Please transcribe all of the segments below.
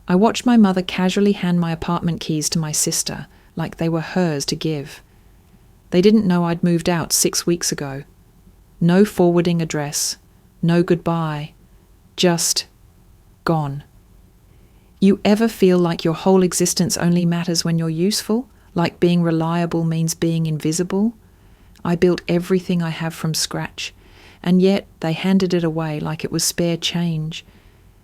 I watched my mother casually hand my apartment keys to my sister, like they were hers to give. They didn't know I'd moved out 6 weeks ago. No forwarding address, no goodbye, just gone. You ever feel like your whole existence only matters when you're useful? Like being reliable means being invisible? I built everything I have from scratch, and yet they handed it away like it was spare change.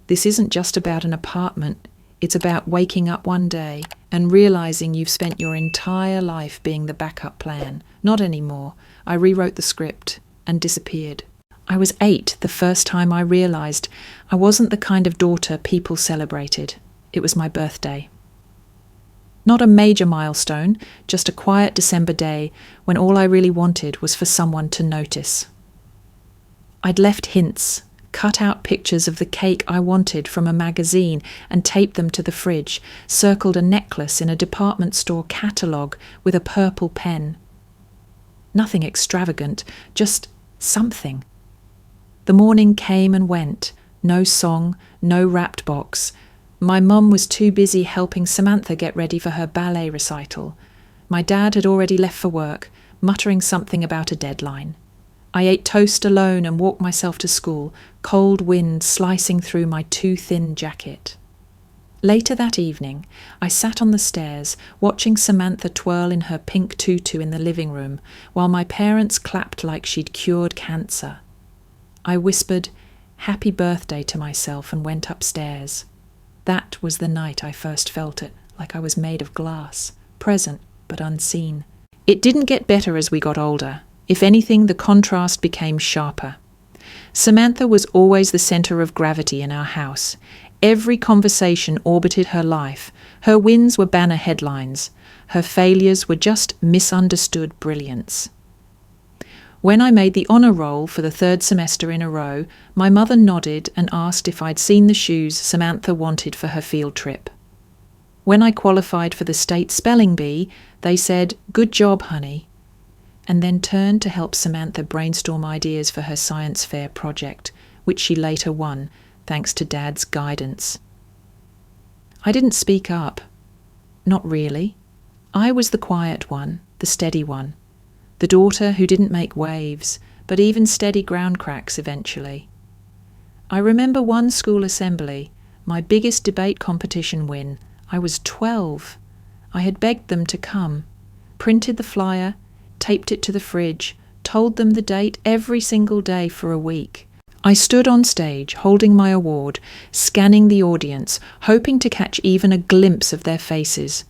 This isn't just about an apartment. It's about waking up one day and realizing you've spent your entire life being the backup plan. Not anymore. I rewrote the script and disappeared. I was 8 the first time I realized I wasn't the kind of daughter people celebrated. It was my birthday. Not a major milestone, just a quiet December day when all I really wanted was for someone to notice. I'd left hints, cut out pictures of the cake I wanted from a magazine and taped them to the fridge, circled a necklace in a department store catalogue with a purple pen. Nothing extravagant, just something. The morning came and went, no song, no wrapped box. My mum was too busy helping Samantha get ready for her ballet recital. My dad had already left for work, muttering something about a deadline. I ate toast alone and walked myself to school, cold wind slicing through my too thin jacket. Later that evening, I sat on the stairs, watching Samantha twirl in her pink tutu in the living room, while my parents clapped like she'd cured cancer. I whispered, "Happy birthday" to myself and went upstairs. That was the night I first felt it, like I was made of glass, present but unseen. It didn't get better as we got older. If anything, the contrast became sharper. Samantha was always the centre of gravity in our house. Every conversation orbited her life. Her wins were banner headlines. Her failures were just misunderstood brilliance. When I made the honour roll for the 3rd semester in a row, my mother nodded and asked if I'd seen the shoes Samantha wanted for her field trip. When I qualified for the state spelling bee, they said, "Good job, honey," and then turned to help Samantha brainstorm ideas for her science fair project, which she later won, thanks to Dad's guidance. I didn't speak up. Not really. I was the quiet one, the steady one, the daughter who didn't make waves, but even steady ground cracks eventually. I remember one school assembly, my biggest debate competition win. I was 12. I had begged them to come, printed the flyer, taped it to the fridge, told them the date every single day for a week. I stood on stage, holding my award, scanning the audience, hoping to catch even a glimpse of their faces.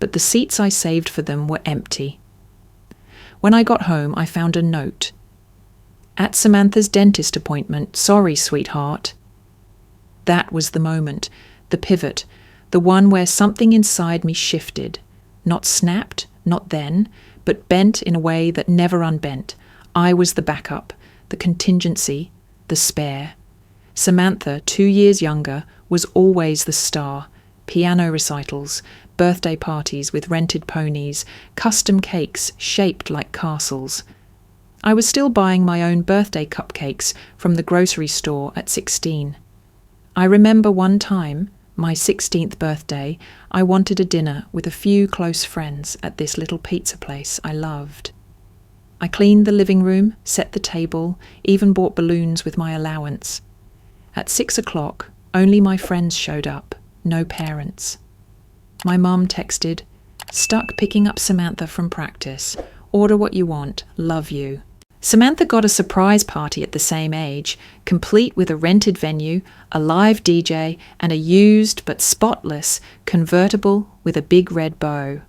But the seats I saved for them were empty. When I got home, I found a note. "At Samantha's dentist appointment, sorry, sweetheart." That was the moment, the pivot, the one where something inside me shifted. Not snapped, not then, but bent in a way that never unbent. I was the backup, the contingency, the spare. Samantha, 2 years younger, was always the star. Piano recitals, birthday parties with rented ponies, custom cakes shaped like castles. I was still buying my own birthday cupcakes from the grocery store at 16. I remember one time, my 16th birthday, I wanted a dinner with a few close friends at this little pizza place I loved. I cleaned the living room, set the table, even bought balloons with my allowance. At 6 o'clock, only my friends showed up, no parents. My mum texted, "Stuck picking up Samantha from practice. Order what you want. Love you." Samantha got a surprise party at the same age, complete with a rented venue, a live DJ, and a used but spotless convertible with a big red bow.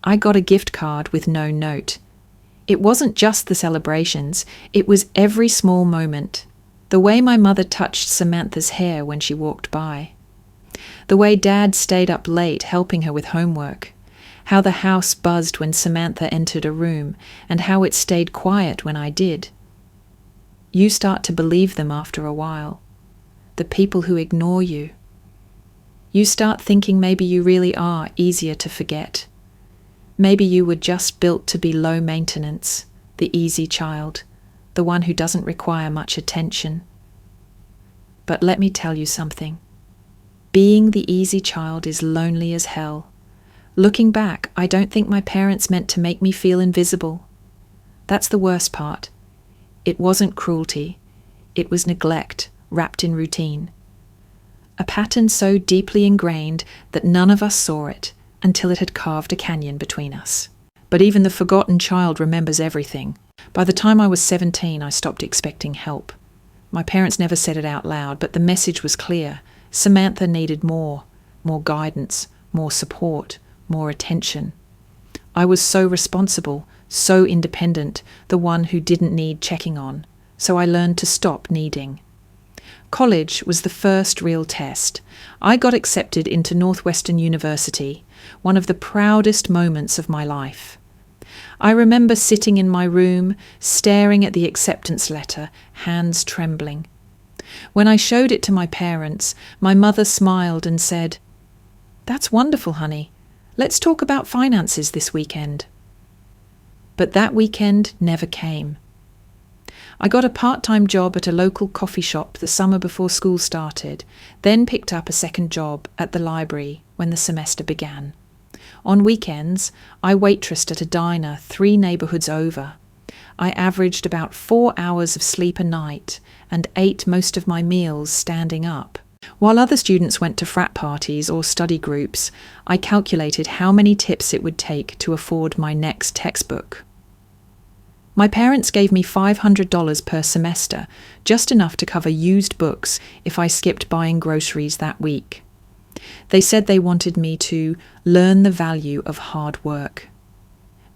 I got a gift card with no note. It wasn't just the celebrations, it was every small moment. The way my mother touched Samantha's hair when she walked by. The way Dad stayed up late helping her with homework. How the house buzzed when Samantha entered a room, and how it stayed quiet when I did. You start to believe them after a while. The people who ignore you. You start thinking maybe you really are easier to forget. Maybe you were just built to be low maintenance, the easy child, the one who doesn't require much attention. But let me tell you something. Being the easy child is lonely as hell. Looking back, I don't think my parents meant to make me feel invisible. That's the worst part. It wasn't cruelty. It was neglect, wrapped in routine. A pattern so deeply ingrained that none of us saw it until it had carved a canyon between us. But even the forgotten child remembers everything. By the time I was 17, I stopped expecting help. My parents never said it out loud, but the message was clear. Samantha needed more guidance, more support, more attention. I was so responsible, so independent, the one who didn't need checking on, so I learned to stop needing. College was the first real test. I got accepted into Northwestern University, one of the proudest moments of my life. I remember sitting in my room, staring at the acceptance letter, hands trembling. When I showed it to my parents, my mother smiled and said, "That's wonderful, honey. Let's talk about finances this weekend." But that weekend never came. I got a part-time job at a local coffee shop the summer before school started, then picked up a second job at the library when the semester began. On weekends, I waitressed at a diner 3 neighbourhoods over. I averaged about 4 hours of sleep a night and ate most of my meals standing up. While other students went to frat parties or study groups, I calculated how many tips it would take to afford my next textbook. My parents gave me $500 per semester, just enough to cover used books if I skipped buying groceries that week. They said they wanted me to learn the value of hard work.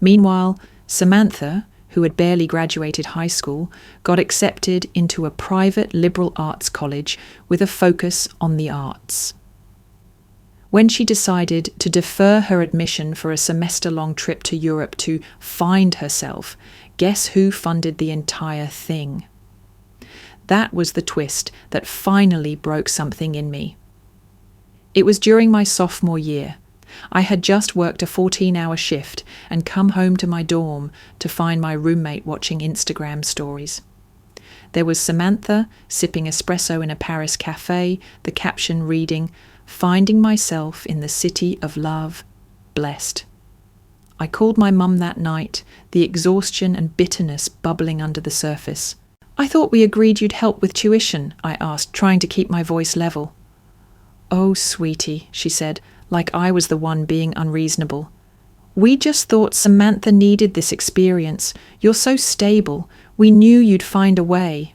Meanwhile, Samantha, who had barely graduated high school, got accepted into a private liberal arts college with a focus on the arts. When she decided to defer her admission for a semester-long trip to Europe to find herself, guess who funded the entire thing? That was the twist that finally broke something in me. It was during my sophomore year. I had just worked a 14-hour shift and come home to my dorm to find my roommate watching Instagram stories. There was Samantha sipping espresso in a Paris cafe, the caption reading, "Finding myself in the city of love, blessed." I called my mum that night, the exhaustion and bitterness bubbling under the surface. "I thought we agreed you'd help with tuition," I asked, trying to keep my voice level. "Oh, sweetie," she said, like I was the one being unreasonable. "We just thought Samantha needed this experience. You're so stable. We knew you'd find a way."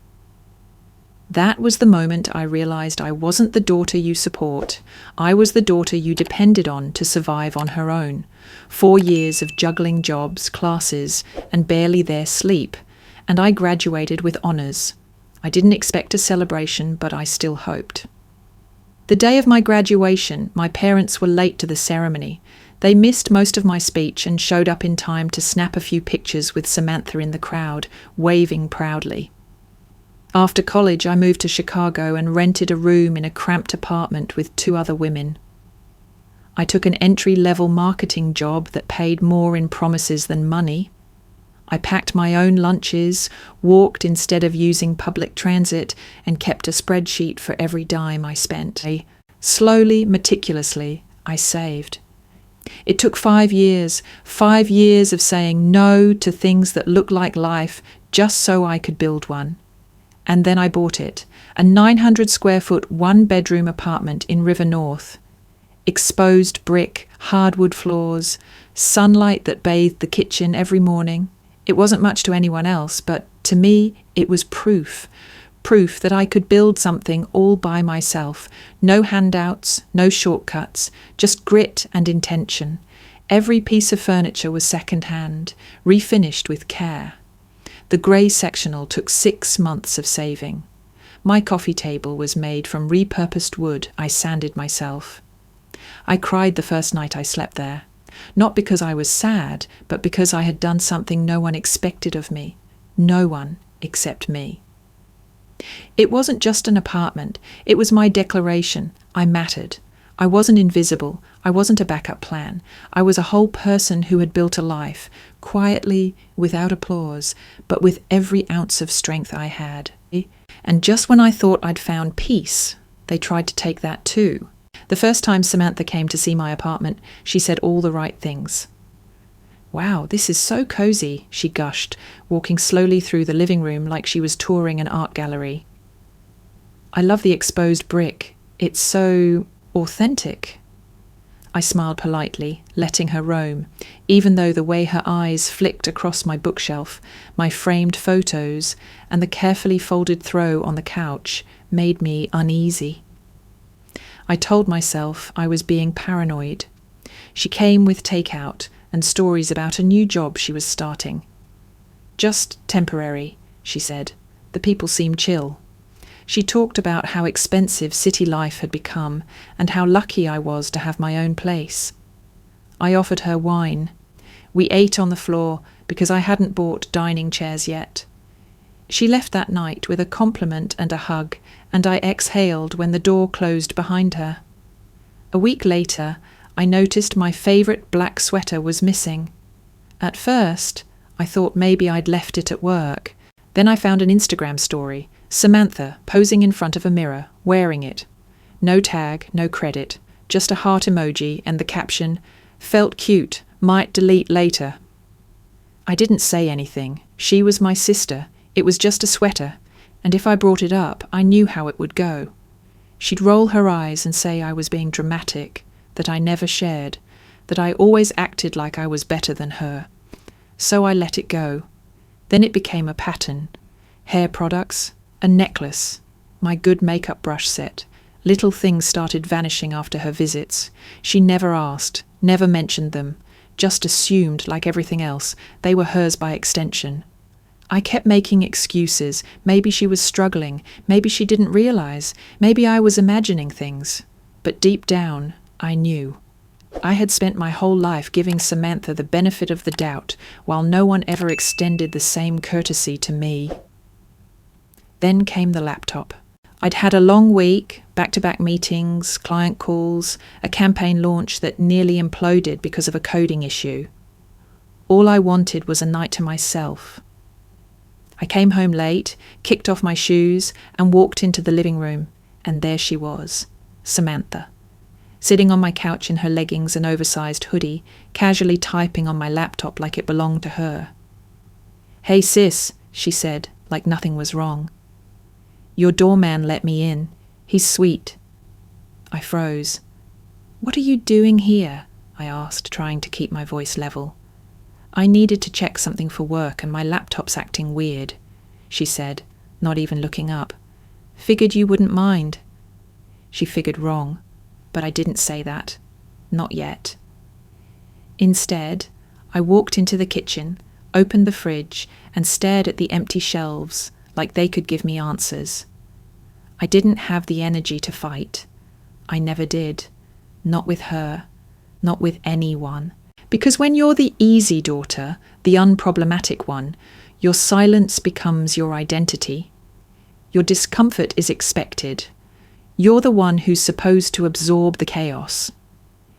That was the moment I realized I wasn't the daughter you support. I was the daughter you depended on to survive on her own. 4 years of juggling jobs, classes, and barely there sleep. And I graduated with honours. I didn't expect a celebration, but I still hoped. The day of my graduation, my parents were late to the ceremony. They missed most of my speech and showed up in time to snap a few pictures with Samantha in the crowd, waving proudly. After college, I moved to Chicago and rented a room in a cramped apartment with 2 other women. I took an entry-level marketing job that paid more in promises than money. I packed my own lunches, walked instead of using public transit, and kept a spreadsheet for every dime I spent. Slowly, meticulously, I saved. It took 5 years of saying no to things that looked like life just so I could build one. And then I bought it, a 900 square foot 1-bedroom apartment in River North. Exposed brick, hardwood floors, sunlight that bathed the kitchen every morning. It wasn't much to anyone else, but to me it was proof that I could build something all by myself. No handouts, no shortcuts, just grit and intention. Every piece of furniture was second-hand, refinished with care. The grey sectional took 6 months of saving. My coffee table was made from repurposed wood I sanded myself. I cried the first night I slept there. Not because I was sad, but because I had done something no one expected of me. No one except me. It wasn't just an apartment. It was my declaration. I mattered. I wasn't invisible. I wasn't a backup plan. I was a whole person who had built a life, quietly, without applause, but with every ounce of strength I had. And just when I thought I'd found peace, they tried to take that too. The first time Samantha came to see my apartment, she said all the right things. "Wow, this is so cozy," she gushed, walking slowly through the living room like she was touring an art gallery. "I love the exposed brick. It's so authentic." I smiled politely, letting her roam, even though the way her eyes flicked across my bookshelf, my framed photos, and the carefully folded throw on the couch made me uneasy. I told myself I was being paranoid. She came with takeout and stories about a new job she was starting. "Just temporary," she said. "The people seem chill." She talked about how expensive city life had become and how lucky I was to have my own place. I offered her wine. We ate on the floor because I hadn't bought dining chairs yet. She left that night with a compliment and a hug, and I exhaled when the door closed behind her. A week later, I noticed my favourite black sweater was missing. At first, I thought maybe I'd left it at work. Then I found an Instagram story, Samantha posing in front of a mirror, wearing it. No tag, no credit, just a heart emoji and the caption, "Felt cute, might delete later." I didn't say anything. She was my sister. It was just a sweater, and if I brought it up, I knew how it would go. She'd roll her eyes and say I was being dramatic, that I never shared, that I always acted like I was better than her. So I let it go. Then it became a pattern. Hair products, a necklace, my good makeup brush set. Little things started vanishing after her visits. She never asked, never mentioned them, just assumed, like everything else, they were hers by extension. I kept making excuses. Maybe she was struggling. Maybe she didn't realize. Maybe I was imagining things. But deep down, I knew. I had spent my whole life giving Samantha the benefit of the doubt, while no one ever extended the same courtesy to me. Then came the laptop. I'd had a long week, back-to-back meetings, client calls, a campaign launch that nearly imploded because of a coding issue. All I wanted was a night to myself. I came home late, kicked off my shoes, and walked into the living room, and there she was, Samantha, sitting on my couch in her leggings and oversized hoodie, casually typing on my laptop like it belonged to her. "Hey sis," she said, like nothing was wrong. "Your doorman let me in. He's sweet." I froze. "What are you doing here?" I asked, trying to keep my voice level. "I needed to check something for work and my laptop's acting weird," she said, not even looking up. "Figured you wouldn't mind." She figured wrong, but I didn't say that. Not yet. Instead, I walked into the kitchen, opened the fridge, and stared at the empty shelves, like they could give me answers. I didn't have the energy to fight. I never did. Not with her. Not with anyone. Because when you're the easy daughter, the unproblematic one, your silence becomes your identity. Your discomfort is expected. You're the one who's supposed to absorb the chaos.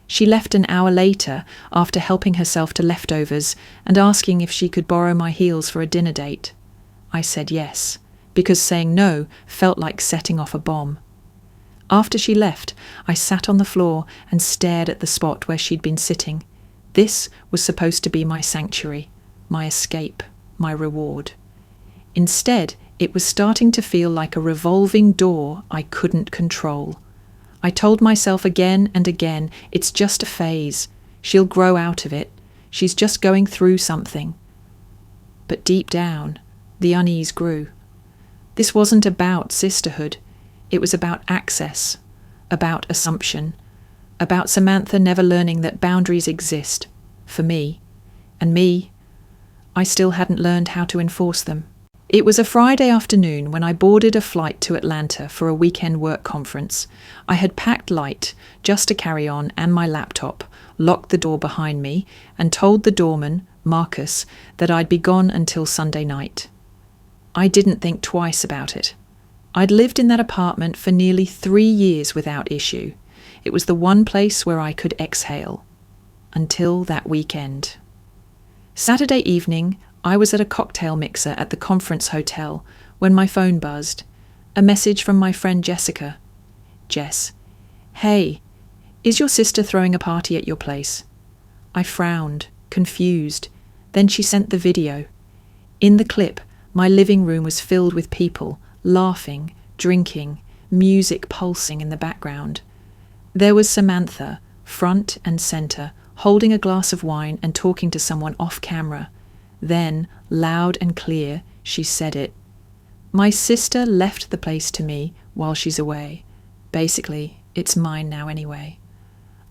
She left an hour later after helping herself to leftovers and asking if she could borrow my heels for a dinner date. I said yes, because saying no felt like setting off a bomb. After she left, I sat on the floor and stared at the spot where she'd been sitting. This was supposed to be my sanctuary, my escape, my reward. Instead, it was starting to feel like a revolving door I couldn't control. I told myself again and again, it's just a phase. She'll grow out of it. She's just going through something. But deep down, the unease grew. This wasn't about sisterhood. It was about access, about assumption, about Samantha never learning that boundaries exist, for me. And me, I still hadn't learned how to enforce them. It was a Friday afternoon when I boarded a flight to Atlanta for a weekend work conference. I had packed light, just a carry-on and my laptop, locked the door behind me, and told the doorman, Marcus, that I'd be gone until Sunday night. I didn't think twice about it. I'd lived in that apartment for nearly 3 years without issue. It was the one place where I could exhale. Until that weekend. Saturday evening, I was at a cocktail mixer at the conference hotel when my phone buzzed. A message from my friend Jessica. "Jess, hey, "Is your sister throwing a party at your place?" I frowned, confused. Then she sent the video. In the clip, my living room was filled with people, laughing, drinking, music pulsing in the background. There was Samantha, front and center, holding a glass of wine and talking to someone off camera. Then, loud and clear, she said it. "My sister left the place to me while she's away. Basically, it's mine now anyway."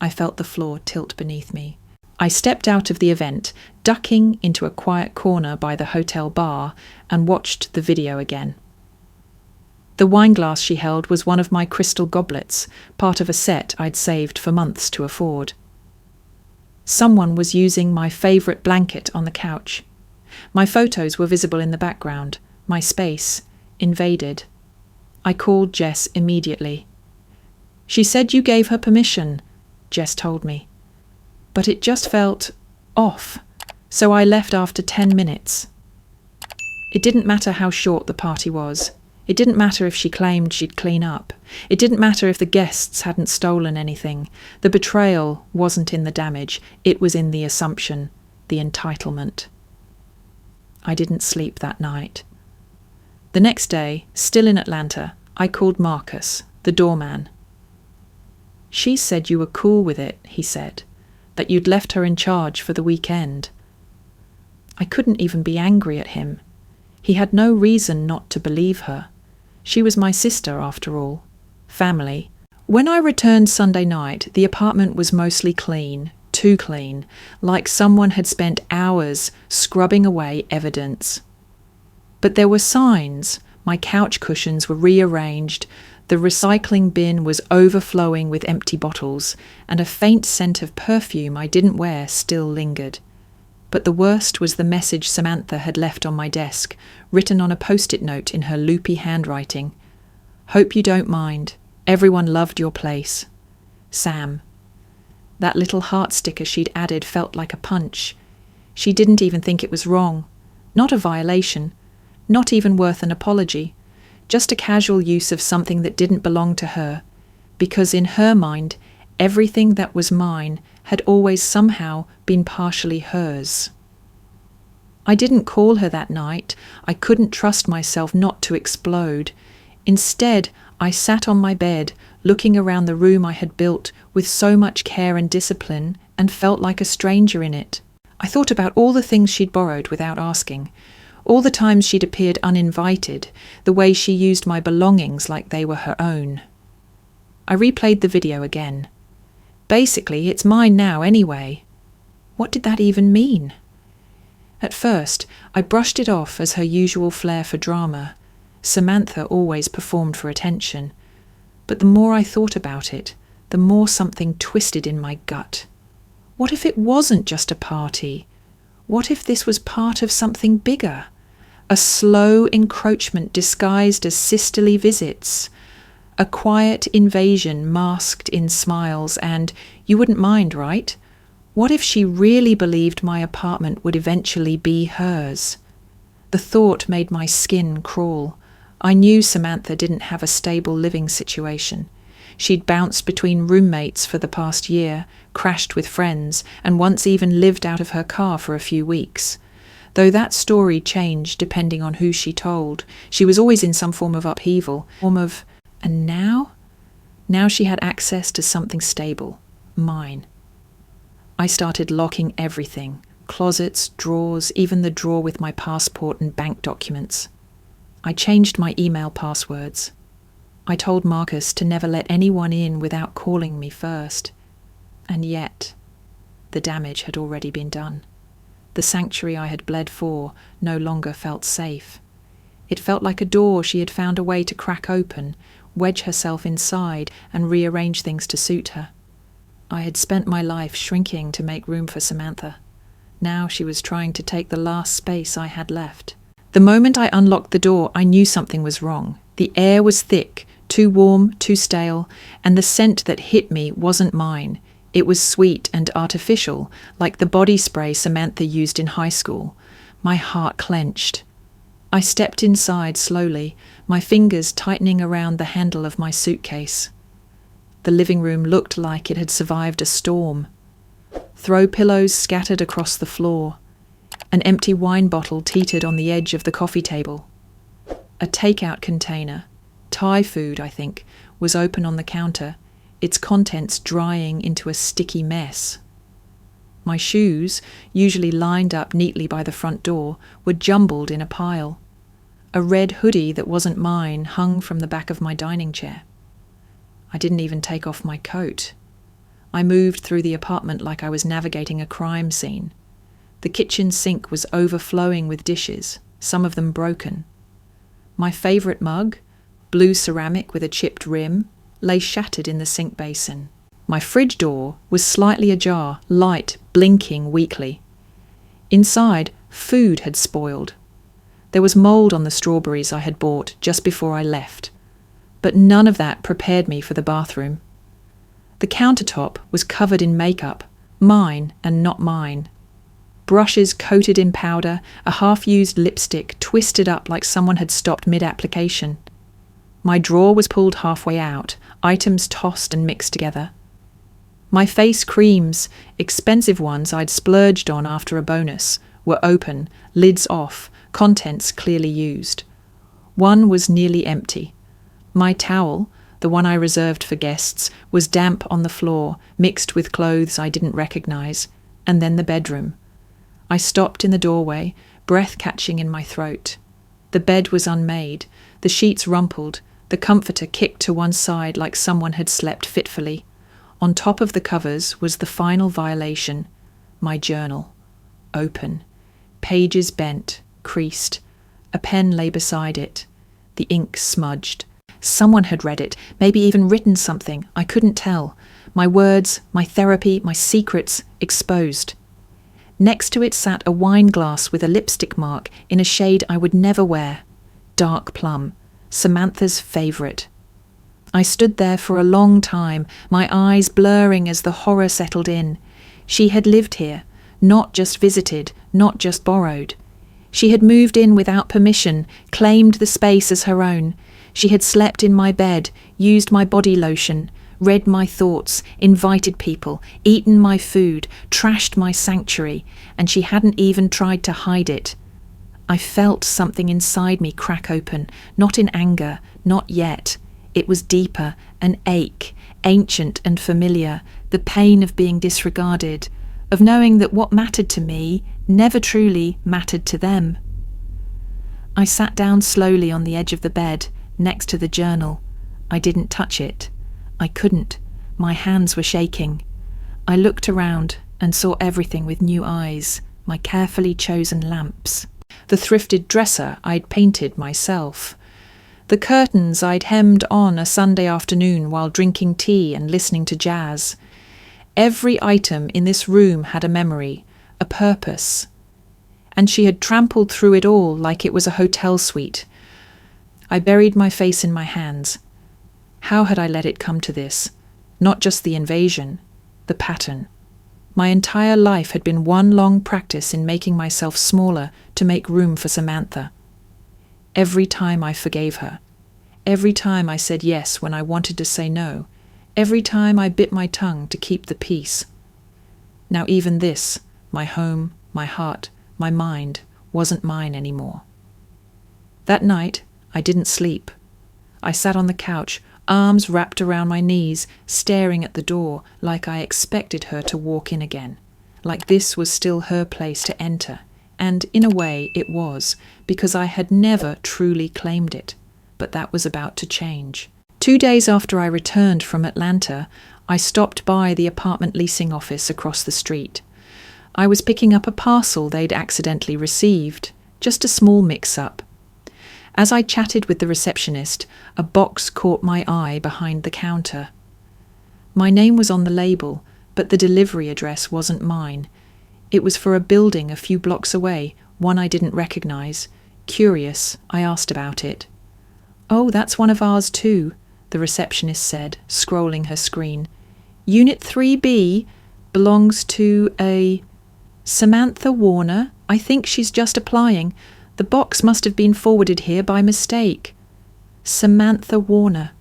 I felt the floor tilt beneath me. I stepped out of the event, ducking into a quiet corner by the hotel bar, and watched the video again. The wine glass she held was one of my crystal goblets, part of a set I'd saved for months to afford. Someone was using my favourite blanket on the couch. My photos were visible in the background, my space invaded. I called Jess immediately. "She said you gave her permission," Jess told me. But it just felt off, so I left after 10 minutes. It didn't matter how short the party was. It didn't matter if she claimed she'd clean up. It didn't matter if the guests hadn't stolen anything. The betrayal wasn't in the damage, it was in the assumption, the entitlement. I didn't sleep that night. The next day, still in Atlanta, I called Marcus, the doorman. "She said you were cool with it," he said, "that you'd left her in charge for the weekend." I couldn't even be angry at him. He had no reason not to believe her. She was my sister, after all. Family. When I returned Sunday night, the apartment was mostly clean, too clean, like someone had spent hours scrubbing away evidence. But there were signs. My couch cushions were rearranged, the recycling bin was overflowing with empty bottles, and a faint scent of perfume I didn't wear still lingered. But the worst was the message Samantha had left on my desk, written on a post-it note in her loopy handwriting. "Hope you don't mind. Everyone loved your place. Sam." That little heart sticker she'd added felt like a punch. She didn't even think it was wrong. Not a violation. Not even worth an apology. Just a casual use of something that didn't belong to her. Because in her mind, everything that was mine had always somehow been partially hers. I didn't call her that night. I couldn't trust myself not to explode. Instead, I sat on my bed, looking around the room I had built with so much care and discipline, and felt like a stranger in it. I thought about all the things she'd borrowed without asking, all the times she'd appeared uninvited, the way she used my belongings like they were her own. I replayed the video again. Basically, it's mine now anyway. What did that even mean? At first, I brushed it off as her usual flair for drama. Samantha always performed for attention. But the more I thought about it, the more something twisted in my gut. What if it wasn't just a party? What if this was part of something bigger? A slow encroachment disguised as sisterly visits. A quiet invasion masked in smiles and, you wouldn't mind, right? What if she really believed my apartment would eventually be hers? The thought made my skin crawl. I knew Samantha didn't have a stable living situation. She'd bounced between roommates for the past year, crashed with friends, and once even lived out of her car for a few weeks. Though that story changed depending on who she told, she was always in some form of upheaval, and now? Now she had access to something stable, mine. I started locking everything, closets, drawers, even the drawer with my passport and bank documents. I changed my email passwords. I told Marcus to never let anyone in without calling me first. And yet, the damage had already been done. The sanctuary I had bled for no longer felt safe. It felt like a door she had found a way to crack open, wedge herself inside, and rearrange things to suit her. I had spent my life shrinking to make room for Samantha. Now she was trying to take the last space I had left. The moment I unlocked the door, I knew something was wrong. The air was thick, too warm, too stale, and the scent that hit me wasn't mine. It was sweet and artificial, like the body spray Samantha used in high school. My heart clenched. I stepped inside slowly, my fingers tightening around the handle of my suitcase. The living room looked like it had survived a storm. Throw pillows scattered across the floor. An empty wine bottle teetered on the edge of the coffee table. A takeout container, Thai food, I think, was open on the counter, its contents drying into a sticky mess. My shoes, usually lined up neatly by the front door, were jumbled in a pile. A red hoodie that wasn't mine hung from the back of my dining chair. I didn't even take off my coat. I moved through the apartment like I was navigating a crime scene. The kitchen sink was overflowing with dishes, some of them broken. My favourite mug, blue ceramic with a chipped rim, lay shattered in the sink basin. My fridge door was slightly ajar, light blinking weakly. Inside, food had spoiled. There was mould on the strawberries I had bought just before I left, but none of that prepared me for the bathroom. The countertop was covered in makeup, mine and not mine. Brushes coated in powder, a half-used lipstick twisted up like someone had stopped mid-application. My drawer was pulled halfway out, items tossed and mixed together. My face creams, expensive ones I'd splurged on after a bonus, were open, lids off, contents clearly used. One was nearly empty. My towel, the one I reserved for guests, was damp on the floor, mixed with clothes I didn't recognize, and then the bedroom. I stopped in the doorway, breath catching in my throat. The bed was unmade, the sheets rumpled, the comforter kicked to one side like someone had slept fitfully. On top of the covers was the final violation, my journal. Open. Pages bent, creased. A pen lay beside it. The ink smudged. Someone had read it, maybe even written something, I couldn't tell. My words, my therapy, my secrets, exposed. Next to it sat a wine glass with a lipstick mark in a shade I would never wear. Dark plum. Samantha's favourite. I stood there for a long time, my eyes blurring as the horror settled in. She had lived here, not just visited, not just borrowed. She had moved in without permission, claimed the space as her own. She had slept in my bed, used my body lotion, read my thoughts, invited people, eaten my food, trashed my sanctuary, and she hadn't even tried to hide it. I felt something inside me crack open, not in anger, not yet. It was deeper, an ache, ancient and familiar, the pain of being disregarded, of knowing that what mattered to me never truly mattered to them. I sat down slowly on the edge of the bed, next to the journal. I didn't touch it. I couldn't. My hands were shaking. I looked around and saw everything with new eyes, my carefully chosen lamps. The thrifted dresser I'd painted myself. The curtains I'd hemmed on a Sunday afternoon while drinking tea and listening to jazz. Every item in this room had a memory, a purpose. And she had trampled through it all like it was a hotel suite. I buried my face in my hands. How had I let it come to this? Not just the invasion, the pattern. My entire life had been one long practice in making myself smaller to make room for Samantha. Every time I forgave her. Every time I said yes when I wanted to say no. Every time I bit my tongue to keep the peace. Now even this, my home, my heart, my mind, wasn't mine anymore. That night, I didn't sleep. I sat on the couch, arms wrapped around my knees, staring at the door like I expected her to walk in again, like this was still her place to enter. And in a way it was, because I had never truly claimed it. But that was about to change. 2 days after I returned from Atlanta, I stopped by the apartment leasing office across the street. I was picking up a parcel they'd accidentally received, just a small mix-up. As I chatted with the receptionist, a box caught my eye behind the counter. My name was on the label, but the delivery address wasn't mine. It was for a building a few blocks away, one I didn't recognize. Curious, I asked about it. "Oh, that's one of ours too," the receptionist said, scrolling her screen. "Unit 3B belongs to a Samantha Warner. I think she's just applying. The box must have been forwarded here by mistake." Samantha Warner.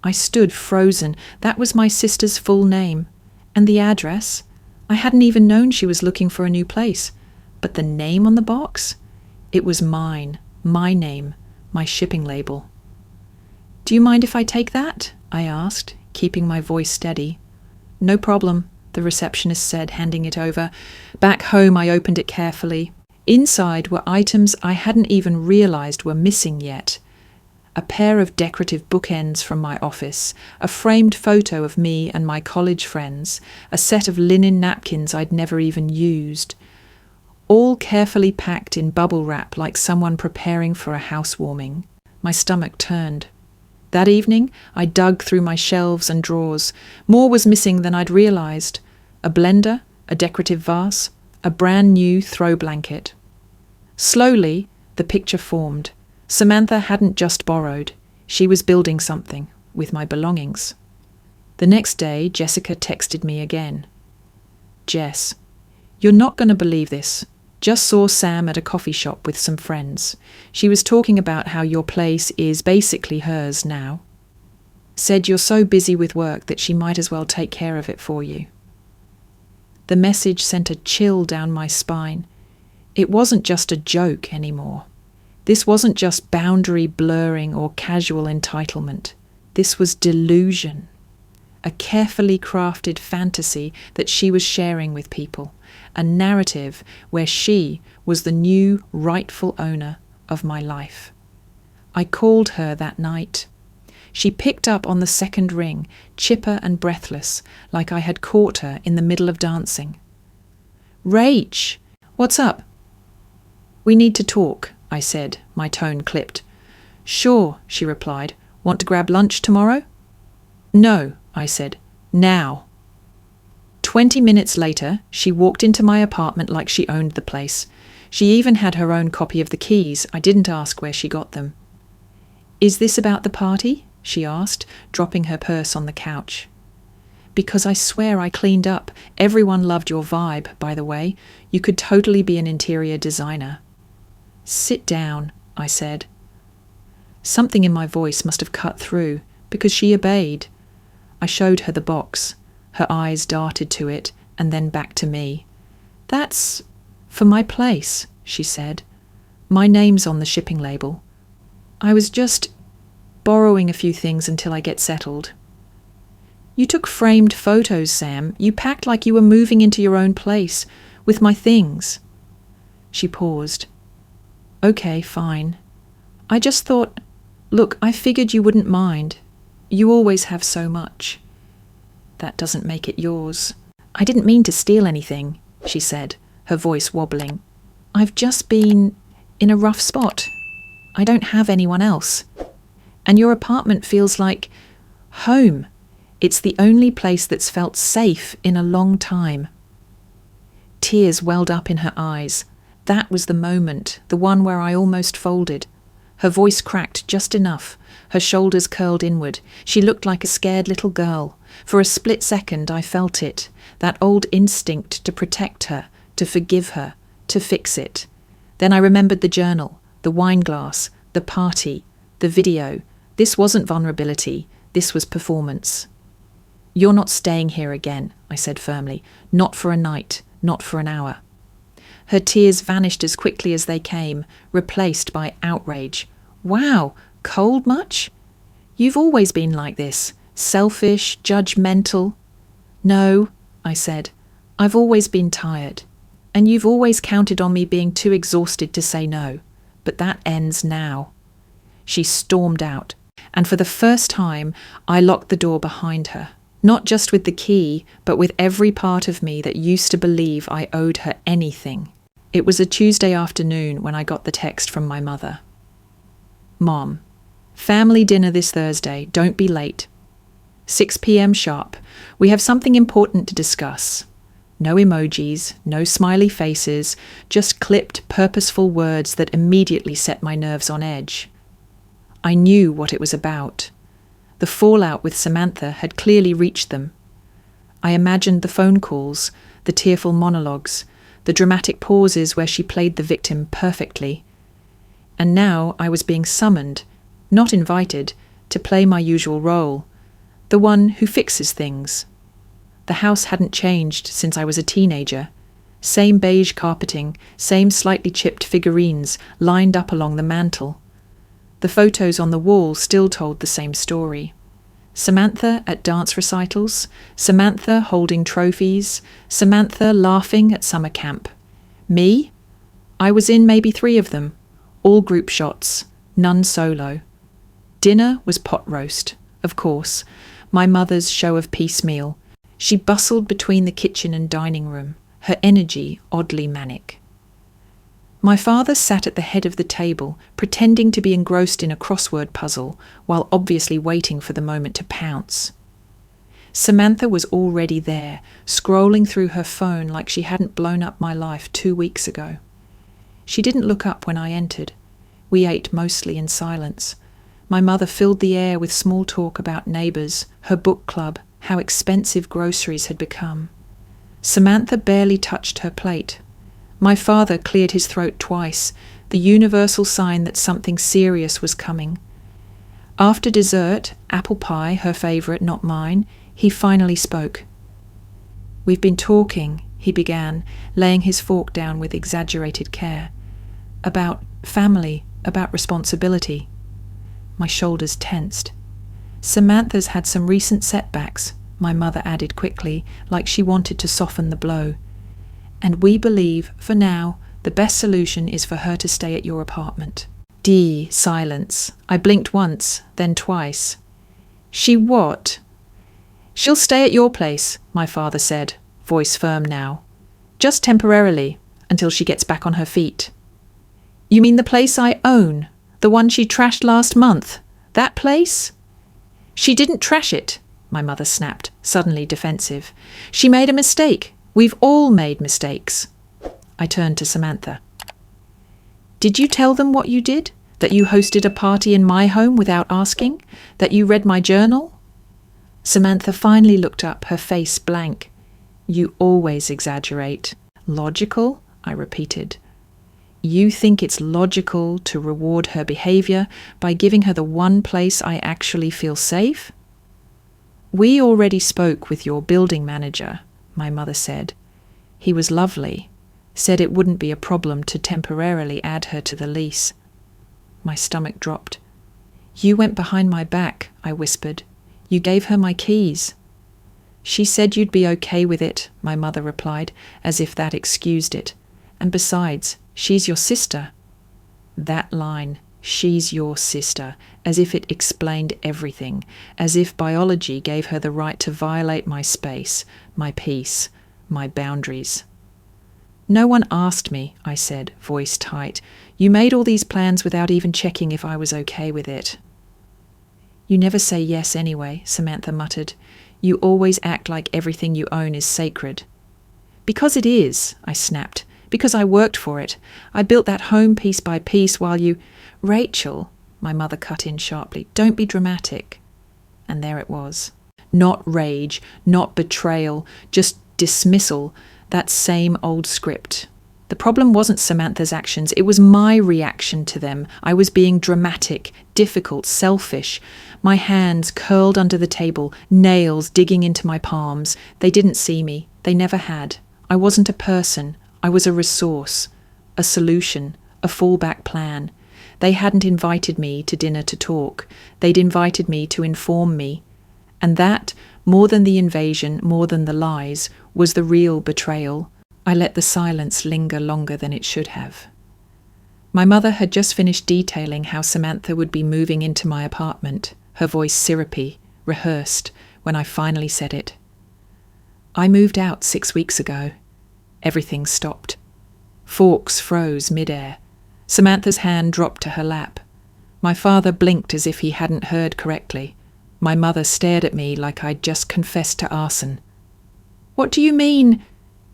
I stood frozen. That was my sister's full name. And the address? I hadn't even known she was looking for a new place. But the name on the box? It was mine, my name, my shipping label. "Do you mind if I take that?" I asked, keeping my voice steady. "No problem," the receptionist said, handing it over. Back home, I opened it carefully. Inside were items I hadn't even realized were missing yet. A pair of decorative bookends from my office, a framed photo of me and my college friends, a set of linen napkins I'd never even used, all carefully packed in bubble wrap like someone preparing for a housewarming. My stomach turned. That evening, I dug through my shelves and drawers. More was missing than I'd realized. A blender, a decorative vase, a brand new throw blanket. Slowly, the picture formed. Samantha hadn't just borrowed. She was building something with my belongings. The next day, Jessica texted me again. "Jess, you're not going to believe this. Just saw Sam at a coffee shop with some friends. She was talking about how your place is basically hers now. Said you're so busy with work that she might as well take care of it for you." The message sent a chill down my spine. It wasn't just a joke anymore. This wasn't just boundary blurring or casual entitlement. This was delusion. A carefully crafted fantasy that she was sharing with people. A narrative where she was the new rightful owner of my life. I called her that night. She picked up on the second ring, chipper and breathless, like I had caught her in the middle of dancing. "Rach, what's up?" "We need to talk," I said, my tone clipped. "Sure," she replied. "Want to grab lunch tomorrow?" "No," I said. "Now." 20 minutes later, she walked into my apartment like she owned the place. She even had her own copy of the keys. I didn't ask where she got them. "Is this about the party?" she asked, dropping her purse on the couch. "Because I swear I cleaned up. Everyone loved your vibe, by the way. You could totally be an interior designer." "Sit down," I said. Something in my voice must have cut through, because she obeyed. I showed her the box. Her eyes darted to it, and then back to me. "That's for my place," she said. "My name's on the shipping label. I was just borrowing a few things until I get settled." "You took framed photos, Sam. You packed like you were moving into your own place, with my things." She paused. "Okay, fine. I just thought, look, I figured you wouldn't mind. You always have so much." "That doesn't make it yours." "I didn't mean to steal anything," she said, her voice wobbling. "I've just been in a rough spot. I don't have anyone else. And your apartment feels like home. It's the only place that's felt safe in a long time." Tears welled up in her eyes. That was the moment, the one where I almost folded. Her voice cracked just enough. Her shoulders curled inward. She looked like a scared little girl. For a split second I felt it, that old instinct to protect her, to forgive her, to fix it. Then I remembered the journal, the wine glass, the party, the video. This wasn't vulnerability, this was performance. "You're not staying here again," I said firmly. "Not for a night, not for an hour." Her tears vanished as quickly as they came, replaced by outrage. "Wow, cold much? You've always been like this, selfish, judgmental." "No," I said. "I've always been tired. And you've always counted on me being too exhausted to say no. But that ends now." She stormed out, and for the first time, I locked the door behind her. Not just with the key, but with every part of me that used to believe I owed her anything. It was a Tuesday afternoon when I got the text from my mother. "Mom, family dinner this Thursday. Don't be late. 6 p.m. sharp. We have something important to discuss." No emojis, no smiley faces, just clipped, purposeful words that immediately set my nerves on edge. I knew what it was about. The fallout with Samantha had clearly reached them. I imagined the phone calls, the tearful monologues, the dramatic pauses where she played the victim perfectly. And now I was being summoned, not invited, to play my usual role, The one who fixes things. The house hadn't changed since I was a teenager. Same beige carpeting, same slightly chipped figurines lined up along the mantel. The photos on the wall still told the same story. Samantha at dance recitals, Samantha holding trophies, Samantha laughing at summer camp. Me? I was in maybe 3 of them, all group shots, none solo. Dinner was pot roast, of course, my mother's show of peace meal. She bustled between the kitchen and dining room, her energy oddly manic. My father sat at the head of the table, pretending to be engrossed in a crossword puzzle, while obviously waiting for the moment to pounce. Samantha was already there, scrolling through her phone like she hadn't blown up my life 2 weeks ago. She didn't look up when I entered. We ate mostly in silence. My mother filled the air with small talk about neighbours, her book club, how expensive groceries had become. Samantha barely touched her plate. My father cleared his throat twice, the universal sign that something serious was coming. After dessert, apple pie, her favourite, not mine, he finally spoke. "We've been talking," he began, laying his fork down with exaggerated care. "About family, about responsibility." My shoulders tensed. "Samantha's had some recent setbacks," my mother added quickly, like she wanted to soften the blow. "And we believe, for now, the best solution is for her to stay at your apartment." Silence. I blinked once, then twice. "She what?" "She'll stay at your place," my father said, voice firm now. "Just temporarily, until she gets back on her feet." "You mean the place I own? The one she trashed last month? That place?" "She didn't trash it," my mother snapped, suddenly defensive. "She made a mistake. We've all made mistakes." I turned to Samantha. "Did you tell them what you did? That you hosted a party in my home without asking? That you read my journal?" Samantha finally looked up, her face blank. "You always exaggerate." "Logical?" I repeated. "You think it's logical to reward her behaviour by giving her the one place I actually feel safe?" "We already spoke with your building manager," my mother said. "He was lovely, said it wouldn't be a problem to temporarily add her to the lease." My stomach dropped. "You went behind my back," I whispered. "You gave her my keys." "She said you'd be okay with it," my mother replied, as if that excused it. "And besides, she's your sister." That line, "she's your sister," as if it explained everything, as if biology gave her the right to violate my space, my peace, my boundaries. "No one asked me," I said, voice tight. "You made all these plans without even checking if I was okay with it." "You never say yes anyway," Samantha muttered. "You always act like everything you own is sacred." "Because it is," I snapped. "Because I worked for it. I built that home piece by piece while you—" "Rachel," my mother cut in sharply, "don't be dramatic." And there it was. Not rage, not betrayal, just dismissal, that same old script. The problem wasn't Samantha's actions, it was my reaction to them. I was being dramatic, difficult, selfish. My hands curled under the table, nails digging into my palms. They didn't see me. They never had. I wasn't a person. I was a resource, a solution, a fallback plan. They hadn't invited me to dinner to talk. They'd invited me to inform me. And that, more than the invasion, more than the lies, was the real betrayal. I let the silence linger longer than it should have. My mother had just finished detailing how Samantha would be moving into my apartment, her voice syrupy, rehearsed, when I finally said it. "I moved out 6 weeks ago." Everything stopped. Forks froze mid-air. Samantha's hand dropped to her lap. My father blinked as if he hadn't heard correctly. My mother stared at me like I'd just confessed to arson. "What do you mean?"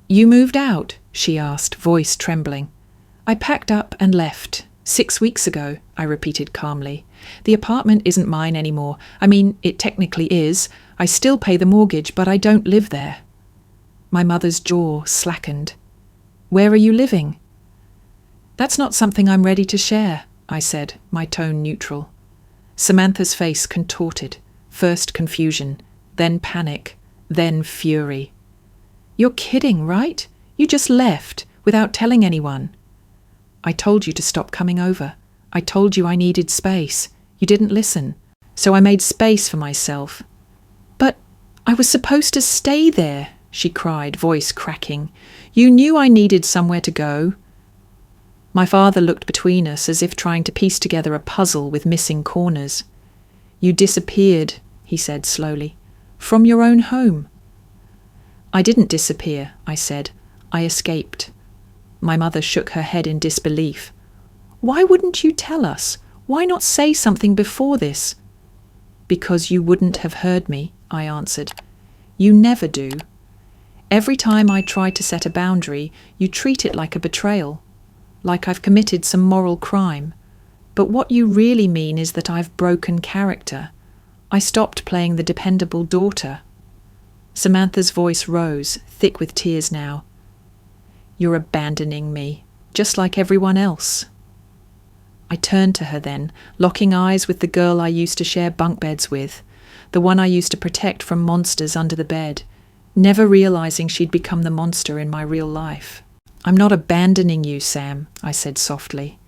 "You moved out?" she asked, voice trembling. "I packed up and left. 6 weeks ago," I repeated calmly. "The apartment isn't mine anymore. I mean, it technically is. I still pay the mortgage, but I don't live there." My mother's jaw slackened. "Where are you living?" "That's not something I'm ready to share," I said, my tone neutral. Samantha's face contorted. First confusion, then panic, then fury. "You're kidding, right? You just left, without telling anyone." "I told you to stop coming over. I told you I needed space. You didn't listen. So I made space for myself." "But I was supposed to stay there," she cried, voice cracking. "You knew I needed somewhere to go." My father looked between us as if trying to piece together a puzzle with missing corners. "You disappeared," he said slowly, "from your own home." "I didn't disappear," I said. "I escaped." My mother shook her head in disbelief. "Why wouldn't you tell us? Why not say something before this?" "Because you wouldn't have heard me," I answered. "You never do. Every time I try to set a boundary, you treat it like a betrayal, like I've committed some moral crime. But what you really mean is that I've broken character. I stopped playing the dependable daughter." Samantha's voice rose, thick with tears now. "You're abandoning me, just like everyone else." I turned to her then, locking eyes with the girl I used to share bunk beds with, the one I used to protect from monsters under the bed, never realizing she'd become the monster in my real life. "I'm not abandoning you, Sam," I said softly.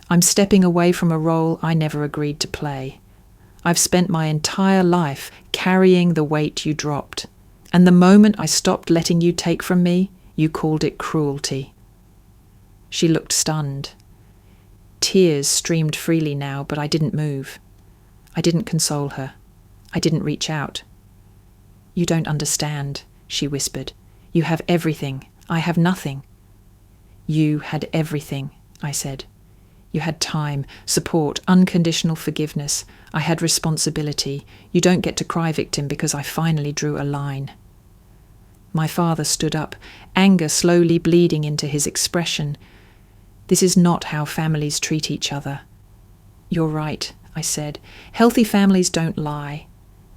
"I'm stepping away from a role I never agreed to play. I've spent my entire life carrying the weight you dropped, and the moment I stopped letting you take from me, you called it cruelty." She looked stunned. Tears streamed freely now, but I didn't move. I didn't console her. I didn't reach out. "You don't understand," she whispered. "You have everything. I have nothing." "You had everything," I said. "You had time, support, unconditional forgiveness. I had responsibility. You don't get to cry victim because I finally drew a line." My father stood up, anger slowly bleeding into his expression. "This is not how families treat each other." "You're right," I said. "Healthy families don't lie.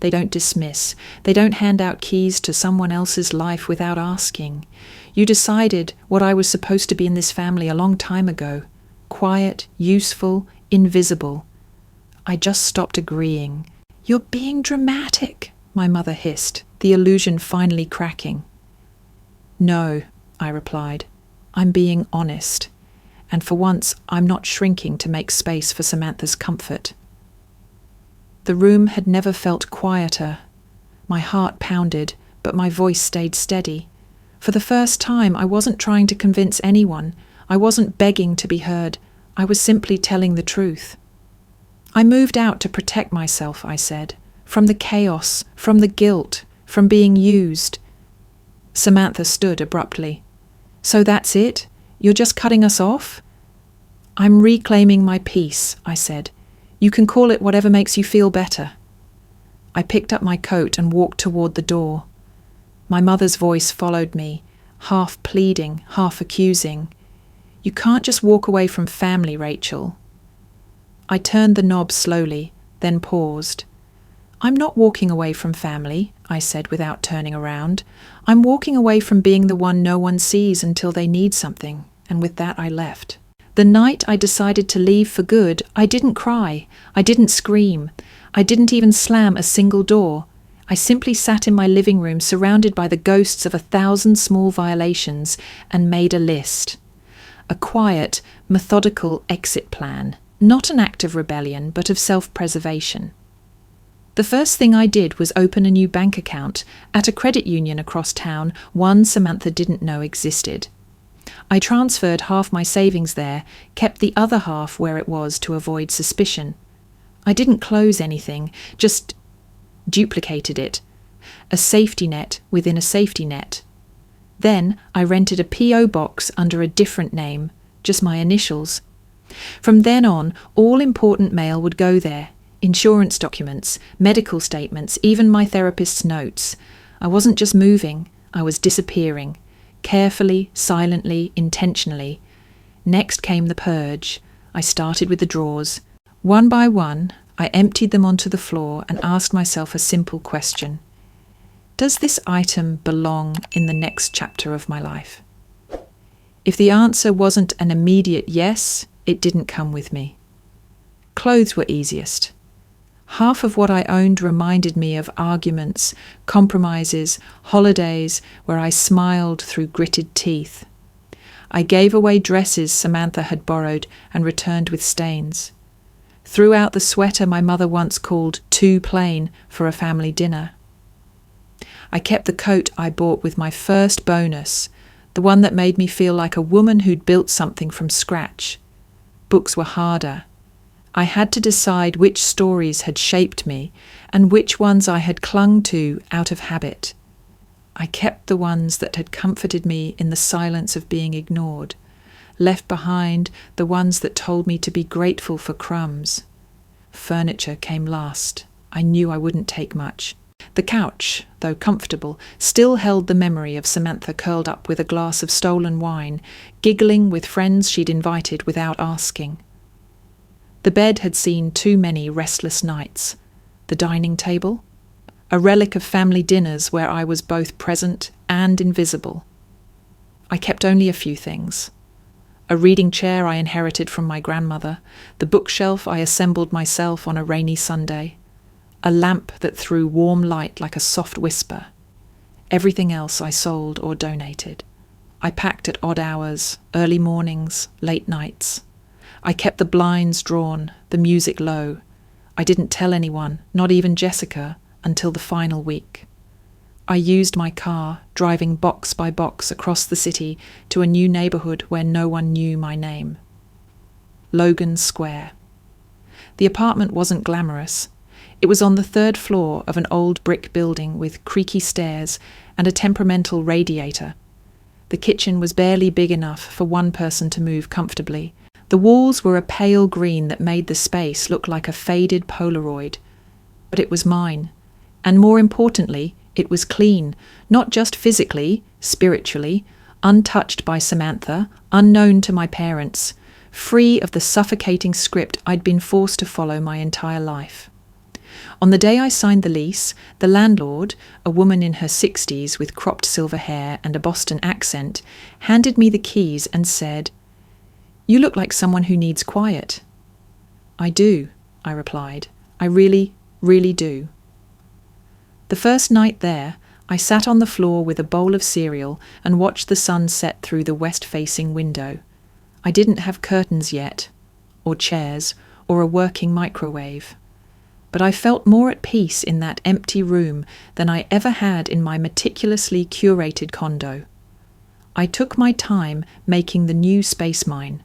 They don't dismiss. They don't hand out keys to someone else's life without asking. You decided what I was supposed to be in this family a long time ago. Quiet, useful, invisible. I just stopped agreeing." "You're being dramatic," my mother hissed, the illusion finally cracking. "No," I replied. "I'm being honest. And for once, I'm not shrinking to make space for Samantha's comfort." The room had never felt quieter. My heart pounded, but my voice stayed steady. For the first time, I wasn't trying to convince anyone. I wasn't begging to be heard. I was simply telling the truth. "I moved out to protect myself," I said. "From the chaos, from the guilt, from being used." Samantha stood abruptly. "So that's it? You're just cutting us off?" "I'm reclaiming my peace," I said. "You can call it whatever makes you feel better." I picked up my coat and walked toward the door. My mother's voice followed me, half pleading, half accusing. "You can't just walk away from family, Rachel." I turned the knob slowly, then paused. "I'm not walking away from family," I said without turning around. "I'm walking away from being the one no one sees until they need something," and with that I left. The night I decided to leave for good, I didn't cry. I didn't scream. I didn't even slam a single door. I simply sat in my living room surrounded by the ghosts of 1,000 small violations and made a list. A quiet, methodical exit plan. Not an act of rebellion, but of self-preservation. The first thing I did was open a new bank account at a credit union across town, one Samantha didn't know existed. I transferred half my savings there, kept the other half where it was to avoid suspicion. I didn't close anything, just duplicated it. A safety net within a safety net. Then I rented a P.O. box under a different name, just my initials. From then on, all important mail would go there. Insurance documents, medical statements, even my therapist's notes. I wasn't just moving, I was disappearing. Carefully, silently, intentionally. Next came the purge. I started with the drawers. One by one, I emptied them onto the floor and asked myself a simple question. Does this item belong in the next chapter of my life? If the answer wasn't an immediate yes, it didn't come with me. Clothes were easiest. Half of what I owned reminded me of arguments, compromises, holidays where I smiled through gritted teeth. I gave away dresses Samantha had borrowed and returned with stains. Threw out the sweater my mother once called too plain for a family dinner. I kept the coat I bought with my first bonus, the one that made me feel like a woman who'd built something from scratch. Books were harder. I had to decide which stories had shaped me and which ones I had clung to out of habit. I kept the ones that had comforted me in the silence of being ignored, left behind the ones that told me to be grateful for crumbs. Furniture came last. I knew I wouldn't take much. The couch, though comfortable, still held the memory of Samantha curled up with a glass of stolen wine, giggling with friends she'd invited without asking. The bed had seen too many restless nights. The dining table? A relic of family dinners where I was both present and invisible. I kept only a few things. A reading chair I inherited from my grandmother, the bookshelf I assembled myself on a rainy Sunday, a lamp that threw warm light like a soft whisper. Everything else I sold or donated. I packed at odd hours, early mornings, late nights. I kept the blinds drawn, the music low. I didn't tell anyone, not even Jessica, until the final week. I used my car, driving box by box across the city to a new neighbourhood where no one knew my name. Logan Square. The apartment wasn't glamorous. It was on the 3rd floor of an old brick building with creaky stairs and a temperamental radiator. The kitchen was barely big enough for one person to move comfortably. The walls were a pale green that made the space look like a faded Polaroid. But it was mine. And more importantly, it was clean, not just physically, spiritually, untouched by Samantha, unknown to my parents, free of the suffocating script I'd been forced to follow my entire life. On the day I signed the lease, the landlord, a woman in her 60s with cropped silver hair and a Boston accent, handed me the keys and said, "You look like someone who needs quiet." "I do," I replied. "I really, really do." The first night there, I sat on the floor with a bowl of cereal and watched the sun set through the west-facing window. I didn't have curtains yet, or chairs, or a working microwave. But I felt more at peace in that empty room than I ever had in my meticulously curated condo. I took my time making the new space mine.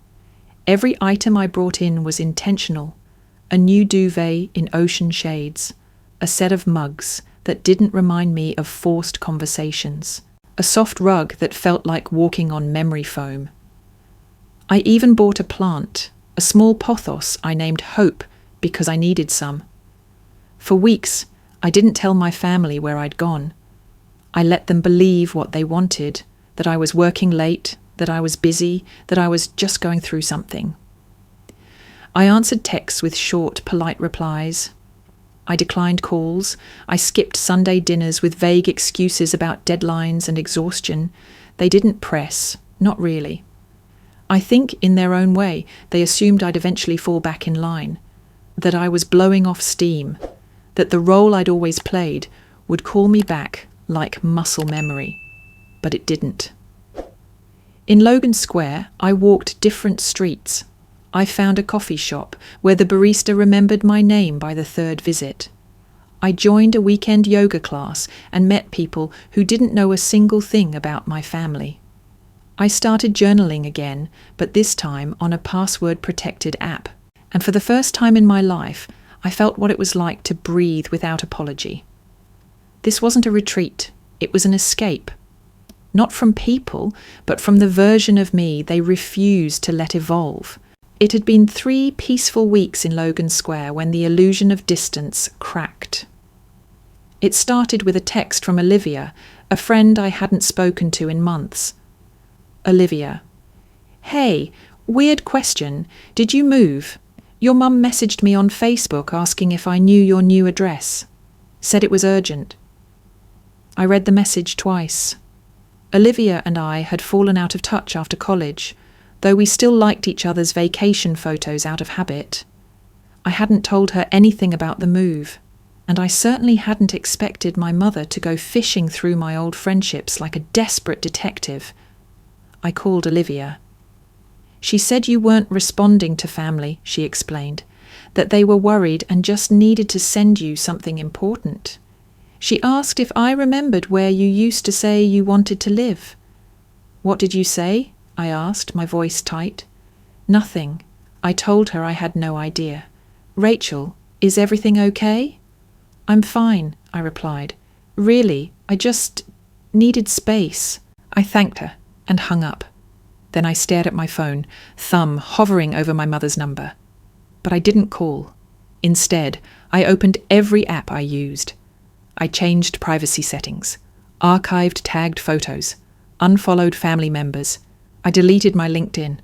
Every item I brought in was intentional. A new duvet in ocean shades, a set of mugs that didn't remind me of forced conversations, a soft rug that felt like walking on memory foam. I even bought a plant, a small pothos I named Hope because I needed some. For weeks, I didn't tell my family where I'd gone. I let them believe what they wanted, that I was working late, that I was busy, that I was just going through something. I answered texts with short, polite replies. I declined calls. I skipped Sunday dinners with vague excuses about deadlines and exhaustion. They didn't press, not really. I think, in their own way, they assumed I'd eventually fall back in line, that I was blowing off steam, that the role I'd always played would call me back like muscle memory. But it didn't. In Logan Square, I walked different streets. I found a coffee shop where the barista remembered my name by the 3rd visit. I joined a weekend yoga class and met people who didn't know a single thing about my family. I started journaling again, but this time on a password-protected app. And for the first time in my life, I felt what it was like to breathe without apology. This wasn't a retreat, it was an escape. Not from people, but from the version of me they refused to let evolve. It had been 3 peaceful weeks in Logan Square when the illusion of distance cracked. It started with a text from Olivia, a friend I hadn't spoken to in months. Olivia: "Hey, weird question. Did you move? Your mum messaged me on Facebook asking if I knew your new address. Said it was urgent." I read the message twice. Olivia and I had fallen out of touch after college, though we still liked each other's vacation photos out of habit. I hadn't told her anything about the move, and I certainly hadn't expected my mother to go fishing through my old friendships like a desperate detective. I called Olivia. She said you weren't responding to family, she explained, that they were worried and just needed to send you something important. She asked if I remembered where you used to say you wanted to live. What did you say? I asked, my voice tight. Nothing. I told her I had no idea. Rachel, is everything okay? I'm fine, I replied. Really, I just needed space. I thanked her and hung up. Then I stared at my phone, thumb hovering over my mother's number. But I didn't call. Instead, I opened every app I used. I changed privacy settings, archived tagged photos, unfollowed family members. I deleted my LinkedIn.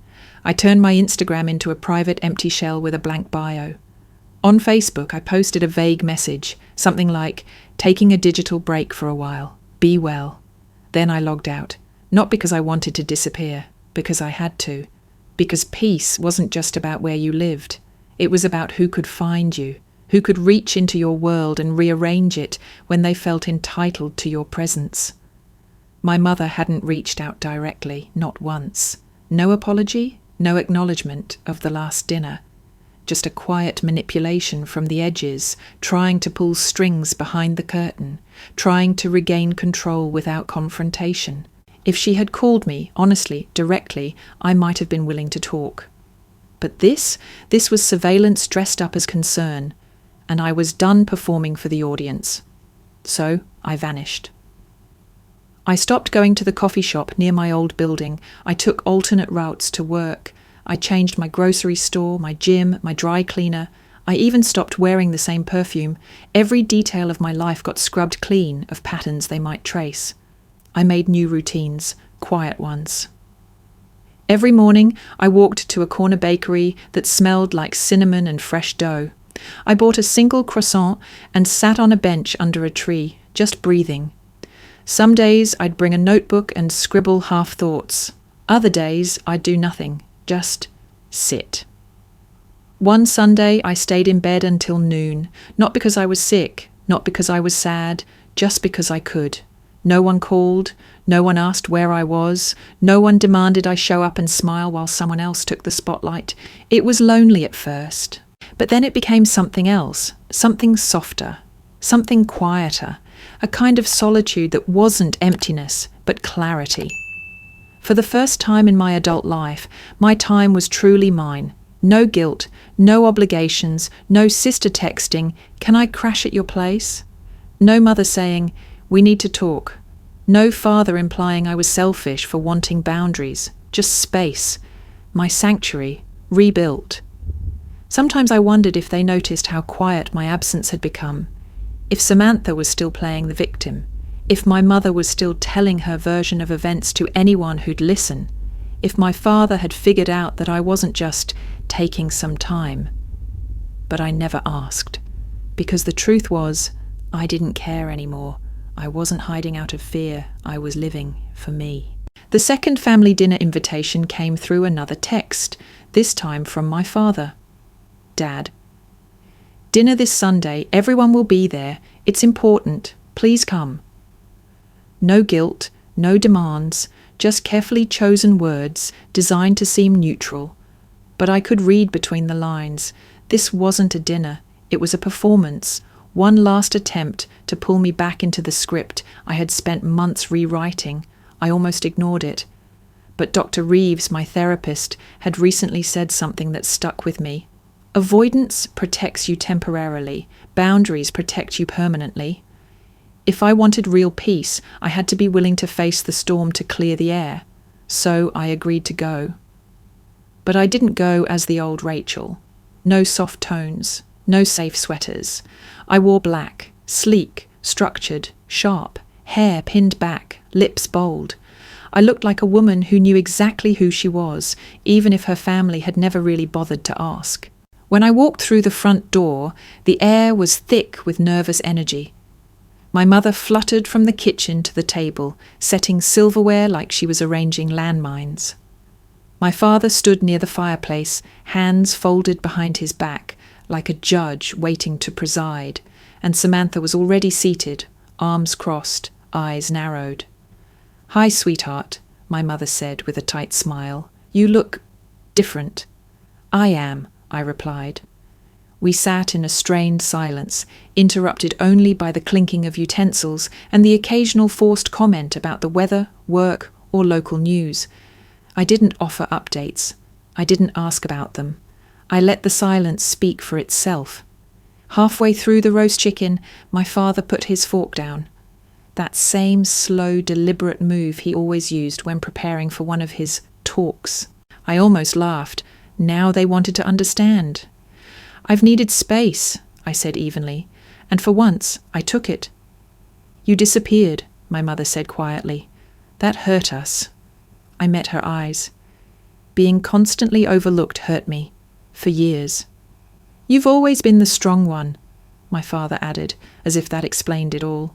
I turned my Instagram into a private empty shell with a blank bio. On Facebook, I posted a vague message, something like, taking a digital break for a while, be well. Then I logged out, not because I wanted to disappear, because I had to. Because peace wasn't just about where you lived. It was about who could find you, who could reach into your world and rearrange it when they felt entitled to your presence. My mother hadn't reached out directly, not once. No apology, no acknowledgement of the last dinner. Just a quiet manipulation from the edges, trying to pull strings behind the curtain, trying to regain control without confrontation. If she had called me, honestly, directly, I might have been willing to talk. But this was surveillance dressed up as concern, and I was done performing for the audience. So I vanished. I stopped going to the coffee shop near my old building. I took alternate routes to work. I changed my grocery store, my gym, my dry cleaner. I even stopped wearing the same perfume. Every detail of my life got scrubbed clean of patterns they might trace. I made new routines, quiet ones. Every morning, I walked to a corner bakery that smelled like cinnamon and fresh dough. I bought a single croissant and sat on a bench under a tree, just breathing. Some days I'd bring a notebook and scribble half-thoughts. Other days I'd do nothing, just sit. One Sunday I stayed in bed until noon, not because I was sick, not because I was sad, just because I could. No one called, no one asked where I was, no one demanded I show up and smile while someone else took the spotlight. It was lonely at first, but then it became something else, something softer, something quieter, a kind of solitude that wasn't emptiness, but clarity. For the first time in my adult life, my time was truly mine. No guilt, no obligations, no sister texting, "Can I crash at your place?" No mother saying, "We need to talk." No father implying I was selfish for wanting boundaries, just space. My sanctuary, rebuilt. Sometimes I wondered if they noticed how quiet my absence had become. If Samantha was still playing the victim. If my mother was still telling her version of events to anyone who'd listen. If my father had figured out that I wasn't just taking some time. But I never asked. Because the truth was, I didn't care anymore. I wasn't hiding out of fear. I was living for me. The second family dinner invitation came through another text, this time from my father. Dad. Dinner this Sunday. Everyone will be there. It's important. Please come. No guilt, no demands, just carefully chosen words designed to seem neutral. But I could read between the lines. This wasn't a dinner. It was a performance. One last attempt to pull me back into the script I had spent months rewriting. I almost ignored it. But Dr. Reeves, my therapist, had recently said something that stuck with me. Avoidance protects you temporarily. Boundaries protect you permanently. If I wanted real peace, I had to be willing to face the storm to clear the air. So I agreed to go. But I didn't go as the old Rachel. No soft tones, no safe sweaters. I wore black, sleek, structured, sharp, hair pinned back, lips bold. I looked like a woman who knew exactly who she was, even if her family had never really bothered to ask. When I walked through the front door, the air was thick with nervous energy. My mother fluttered from the kitchen to the table, setting silverware like she was arranging landmines. My father stood near the fireplace, hands folded behind his back, like a judge waiting to preside, and Samantha was already seated, arms crossed, eyes narrowed. "Hi, sweetheart," my mother said with a tight smile. "You look different." "I am," I replied. We sat in a strained silence, interrupted only by the clinking of utensils and the occasional forced comment about the weather, work, or local news. I didn't offer updates. I didn't ask about them. I let the silence speak for itself. Halfway through the roast chicken, my father put his fork down. That same slow, deliberate move he always used when preparing for one of his talks. I almost laughed. Now they wanted to understand. "I've needed space," I said evenly, and for once I took it. "You disappeared," my mother said quietly. "That hurt us." I met her eyes. Being constantly overlooked hurt me, for years. "You've always been the strong one," my father added, as if that explained it all.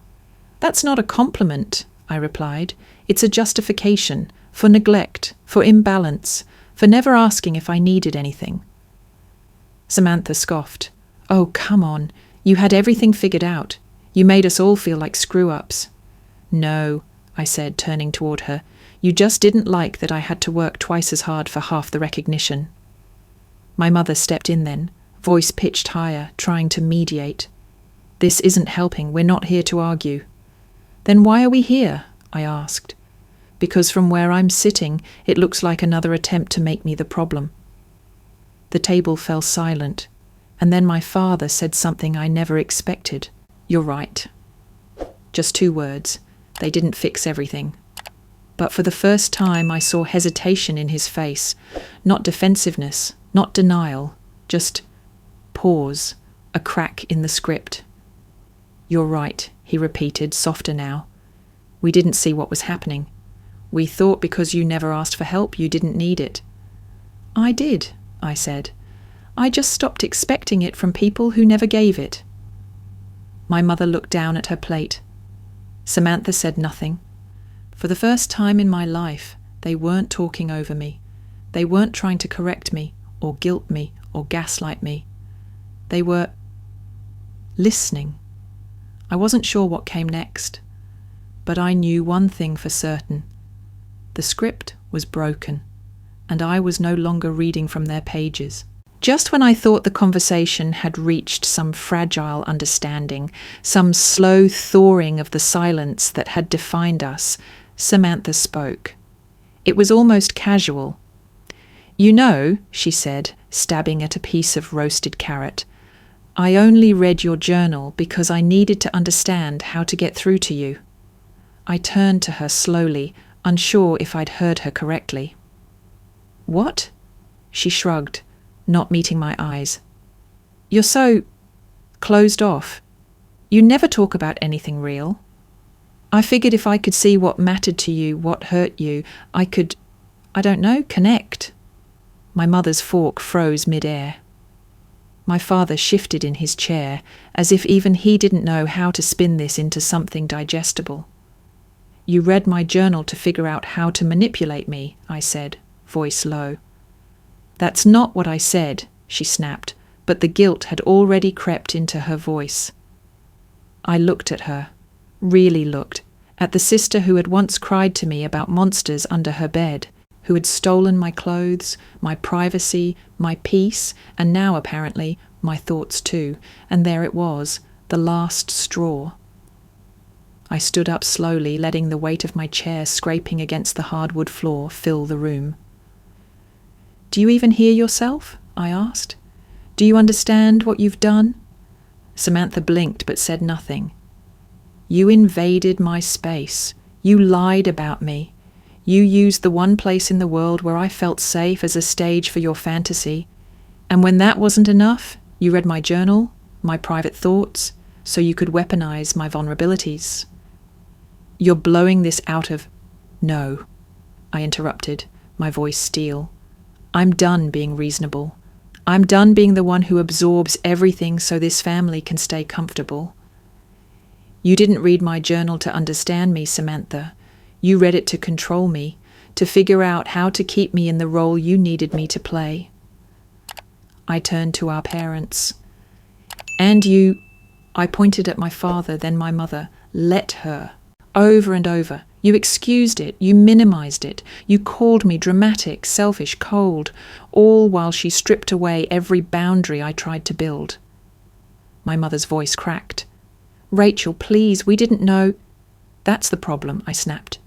"That's not a compliment," I replied. "It's a justification for neglect, for imbalance, for never asking if I needed anything." Samantha scoffed. "Oh, come on. You had everything figured out. You made us all feel like screw-ups." "No," I said, turning toward her. "You just didn't like that I had to work twice as hard for half the recognition." My mother stepped in then, voice pitched higher, trying to mediate. "This isn't helping. We're not here to argue." "Then why are we here?" I asked. "Because from where I'm sitting, it looks like another attempt to make me the problem." The table fell silent, and then my father said something I never expected. "You're right." Just 2 words. They didn't fix everything. But for the first time I saw hesitation in his face. Not defensiveness, not denial, just pause, a crack in the script. "You're right," he repeated, softer now. "We didn't see what was happening. We thought because you never asked for help, you didn't need it." "I did," I said. "I just stopped expecting it from people who never gave it." My mother looked down at her plate. Samantha said nothing. For the first time in my life, they weren't talking over me. They weren't trying to correct me, or guilt me, or gaslight me. They were listening. I wasn't sure what came next, but I knew one thing for certain. The script was broken, and I was no longer reading from their pages. Just when I thought the conversation had reached some fragile understanding, some slow thawing of the silence that had defined us, Samantha spoke. It was almost casual. "You know," she said, stabbing at a piece of roasted carrot, "I only read your journal because I needed to understand how to get through to you." I turned to her slowly, unsure if I'd heard her correctly. "What?" She shrugged, not meeting my eyes. "You're so closed off. You never talk about anything real. I figured if I could see what mattered to you, what hurt you, I could, I don't know, connect." My mother's fork froze mid-air. My father shifted in his chair, as if even he didn't know how to spin this into something digestible. "You read my journal to figure out how to manipulate me," I said, voice low. "That's not what I said," she snapped, but the guilt had already crept into her voice. I looked at her, really looked, at the sister who had once cried to me about monsters under her bed, who had stolen my clothes, my privacy, my peace, and now, apparently, my thoughts too, and there it was, the last straw. I stood up slowly, letting the weight of my chair scraping against the hardwood floor fill the room. "Do you even hear yourself?" I asked. "Do you understand what you've done?" Samantha blinked but said nothing. "You invaded my space. You lied about me. You used the one place in the world where I felt safe as a stage for your fantasy. And when that wasn't enough, you read my journal, my private thoughts, so you could weaponize my vulnerabilities." "You're blowing this out of—" "No," I interrupted, my voice steel. "I'm done being reasonable. I'm done being the one who absorbs everything so this family can stay comfortable. You didn't read my journal to understand me, Samantha. You read it to control me, to figure out how to keep me in the role you needed me to play." I turned to our parents. And you, I pointed at my father, then my mother, let her. Over and over. You excused it, you minimized it, you called me dramatic, selfish, cold, all while she stripped away every boundary I tried to build. My mother's voice cracked. Rachel, please, we didn't know. That's the problem, I snapped.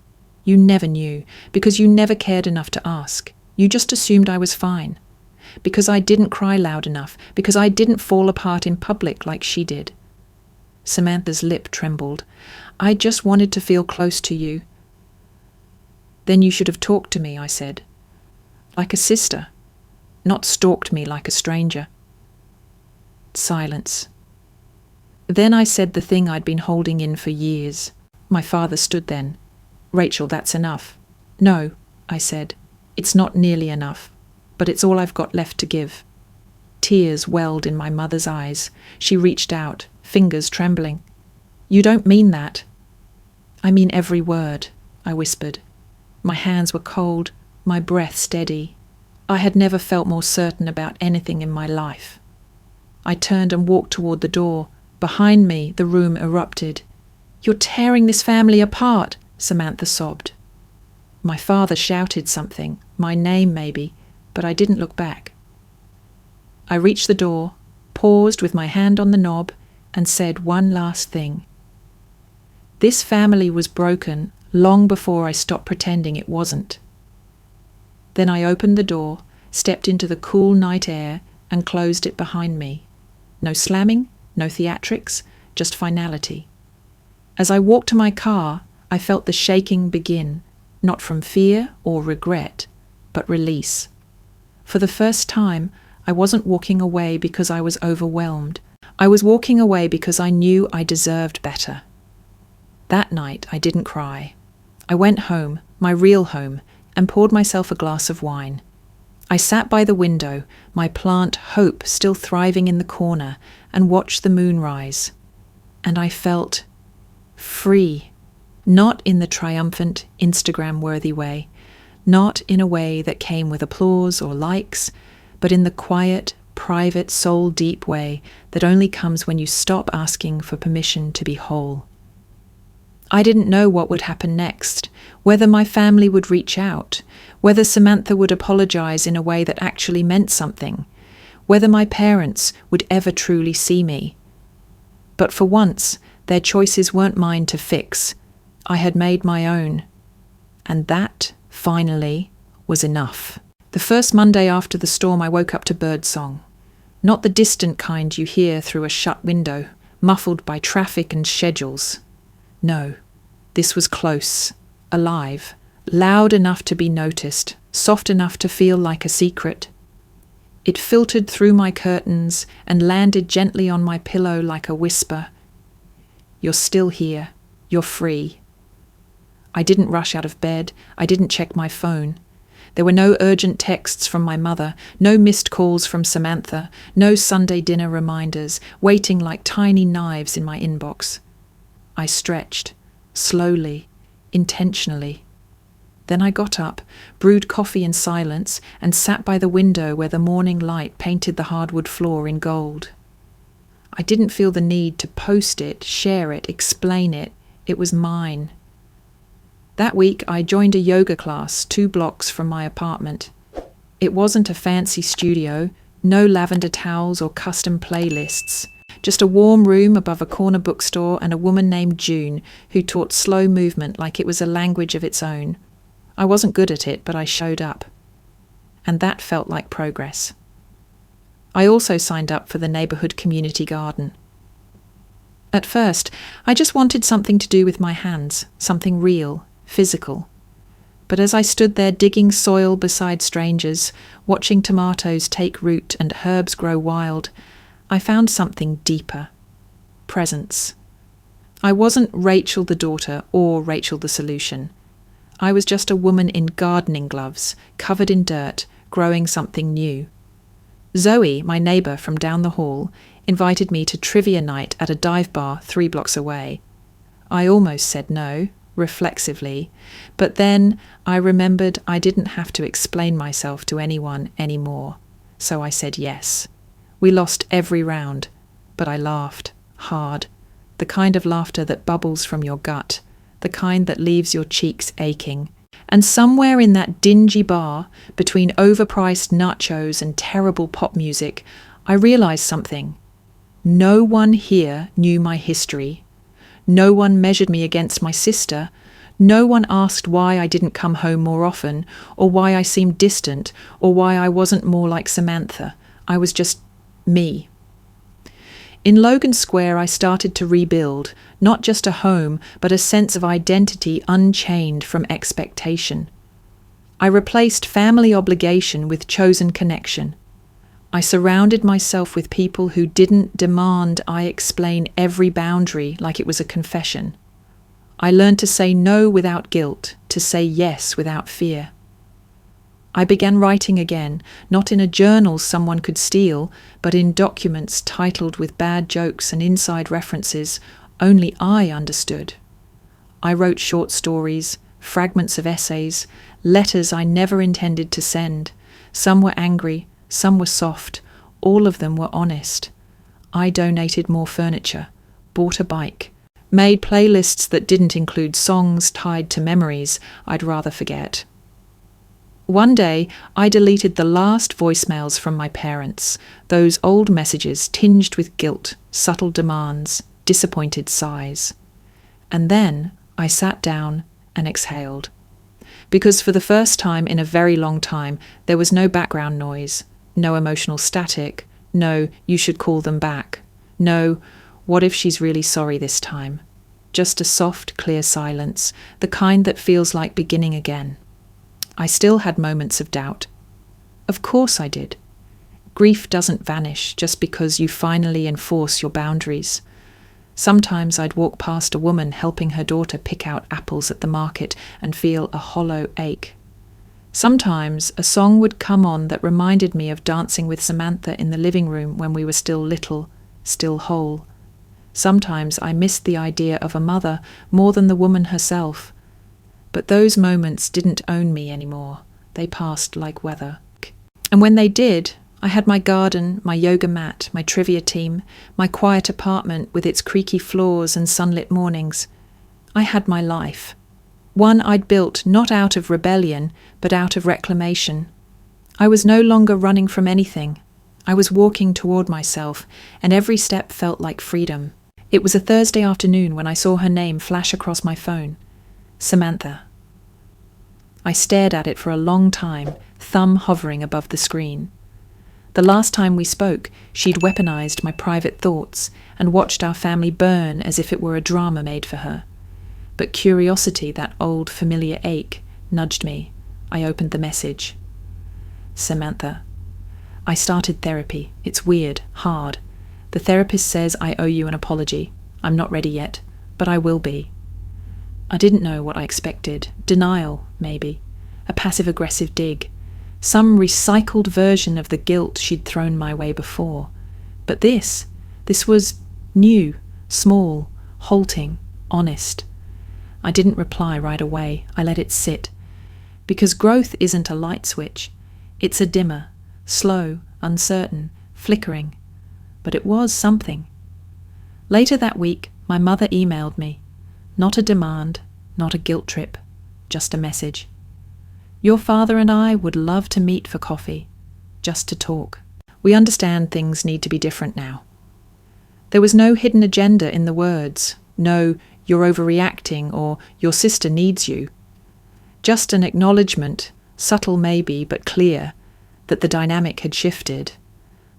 You never knew, because you never cared enough to ask. You just assumed I was fine. Because I didn't cry loud enough, because I didn't fall apart in public like she did. Samantha's lip trembled. I just wanted to feel close to you. Then you should have talked to me, I said. Like a sister, not stalked me like a stranger. Silence. Then I said the thing I'd been holding in for years. My father stood then. Rachel, that's enough. No, I said. It's not nearly enough, but it's all I've got left to give. Tears welled in my mother's eyes. She reached out, fingers trembling. You don't mean that. I mean every word, I whispered. My hands were cold, my breath steady. I had never felt more certain about anything in my life. I turned and walked toward the door. Behind me, the room erupted. You're tearing this family apart, Samantha sobbed. My father shouted something, my name maybe, but I didn't look back. I reached the door, paused with my hand on the knob, and said one last thing. This family was broken long before I stopped pretending it wasn't. Then I opened the door, stepped into the cool night air, and closed it behind me. No slamming, no theatrics, just finality. As I walked to my car, I felt the shaking begin, not from fear or regret, but release. For the first time, I wasn't walking away because I was overwhelmed. I was walking away because I knew I deserved better. That night, I didn't cry. I went home, my real home, and poured myself a glass of wine. I sat by the window, my plant Hope still thriving in the corner, and watched the moon rise. And I felt free, not in the triumphant, Instagram-worthy way, not in a way that came with applause or likes, but in the quiet, private, soul-deep way that only comes when you stop asking for permission to be whole. I didn't know what would happen next, whether my family would reach out, whether Samantha would apologize in a way that actually meant something, whether my parents would ever truly see me. But for once, their choices weren't mine to fix. I had made my own. And that, finally, was enough. The first Monday after the storm, I woke up to birdsong. Not the distant kind you hear through a shut window, muffled by traffic and schedules. No, this was close, alive, loud enough to be noticed, soft enough to feel like a secret. It filtered through my curtains and landed gently on my pillow like a whisper. You're still here. You're free. I didn't rush out of bed. I didn't check my phone. There were no urgent texts from my mother, no missed calls from Samantha, no Sunday dinner reminders, waiting like tiny knives in my inbox. I stretched, slowly, intentionally. Then I got up, brewed coffee in silence, and sat by the window where the morning light painted the hardwood floor in gold. I didn't feel the need to post it, share it, explain it. It was mine. That week I joined a yoga class 2 blocks from my apartment. It wasn't a fancy studio, no lavender towels or custom playlists. Just a warm room above a corner bookstore and a woman named June who taught slow movement like it was a language of its own. I wasn't good at it, but I showed up. And that felt like progress. I also signed up for the neighbourhood community garden. At first, I just wanted something to do with my hands, something real, physical. But as I stood there digging soil beside strangers, watching tomatoes take root and herbs grow wild, I found something deeper. Presence. I wasn't Rachel the daughter or Rachel the solution. I was just a woman in gardening gloves, covered in dirt, growing something new. Zoe, my neighbour from down the hall, invited me to trivia night at a dive bar 3 blocks away. I almost said no, reflexively, but then I remembered I didn't have to explain myself to anyone anymore, so I said yes. We lost every round, but I laughed, hard, the kind of laughter that bubbles from your gut, the kind that leaves your cheeks aching. And somewhere in that dingy bar, between overpriced nachos and terrible pop music, I realized something. No one here knew my history. No one measured me against my sister. No one asked why I didn't come home more often, or why I seemed distant, or why I wasn't more like Samantha. I was just me. In Logan Square, I started to rebuild, not just a home, but a sense of identity unchained from expectation. I replaced family obligation with chosen connection. I surrounded myself with people who didn't demand I explain every boundary like it was a confession. I learned to say no without guilt, to say yes without fear. I began writing again, not in a journal someone could steal, but in documents titled with bad jokes and inside references only I understood. I wrote short stories, fragments of essays, letters I never intended to send. Some were angry, some were soft, all of them were honest. I donated more furniture, bought a bike, made playlists that didn't include songs tied to memories I'd rather forget. One day, I deleted the last voicemails from my parents, those old messages tinged with guilt, subtle demands, disappointed sighs. And then I sat down and exhaled. Because for the first time in a very long time, there was no background noise, no emotional static, no, you should call them back, no, what if she's really sorry this time? Just a soft, clear silence, the kind that feels like beginning again. I still had moments of doubt. Of course I did. Grief doesn't vanish just because you finally enforce your boundaries. Sometimes I'd walk past a woman helping her daughter pick out apples at the market and feel a hollow ache. Sometimes a song would come on that reminded me of dancing with Samantha in the living room when we were still little, still whole. Sometimes I missed the idea of a mother more than the woman herself. But those moments didn't own me anymore. They passed like weather. And when they did, I had my garden, my yoga mat, my trivia team, my quiet apartment with its creaky floors and sunlit mornings. I had my life. One I'd built not out of rebellion, but out of reclamation. I was no longer running from anything. I was walking toward myself, and every step felt like freedom. It was a Thursday afternoon when I saw her name flash across my phone. Samantha. I stared at it for a long time, thumb hovering above the screen. The last time we spoke, she'd weaponized my private thoughts and watched our family burn as if it were a drama made for her. But curiosity, that old familiar ache, nudged me. I opened the message. Samantha. I started therapy. It's weird, hard. The therapist says I owe you an apology. I'm not ready yet, but I will be. I didn't know what I expected. Denial, maybe. A passive-aggressive dig. Some recycled version of the guilt she'd thrown my way before. But this was new, small, halting, honest. I didn't reply right away. I let it sit. Because growth isn't a light switch. It's a dimmer, slow, uncertain, flickering. But it was something. Later that week, my mother emailed me. Not a demand, not a guilt trip, just a message. Your father and I would love to meet for coffee, just to talk. We understand things need to be different now. There was no hidden agenda in the words, no, you're overreacting or your sister needs you. Just an acknowledgement, subtle maybe, but clear, that the dynamic had shifted,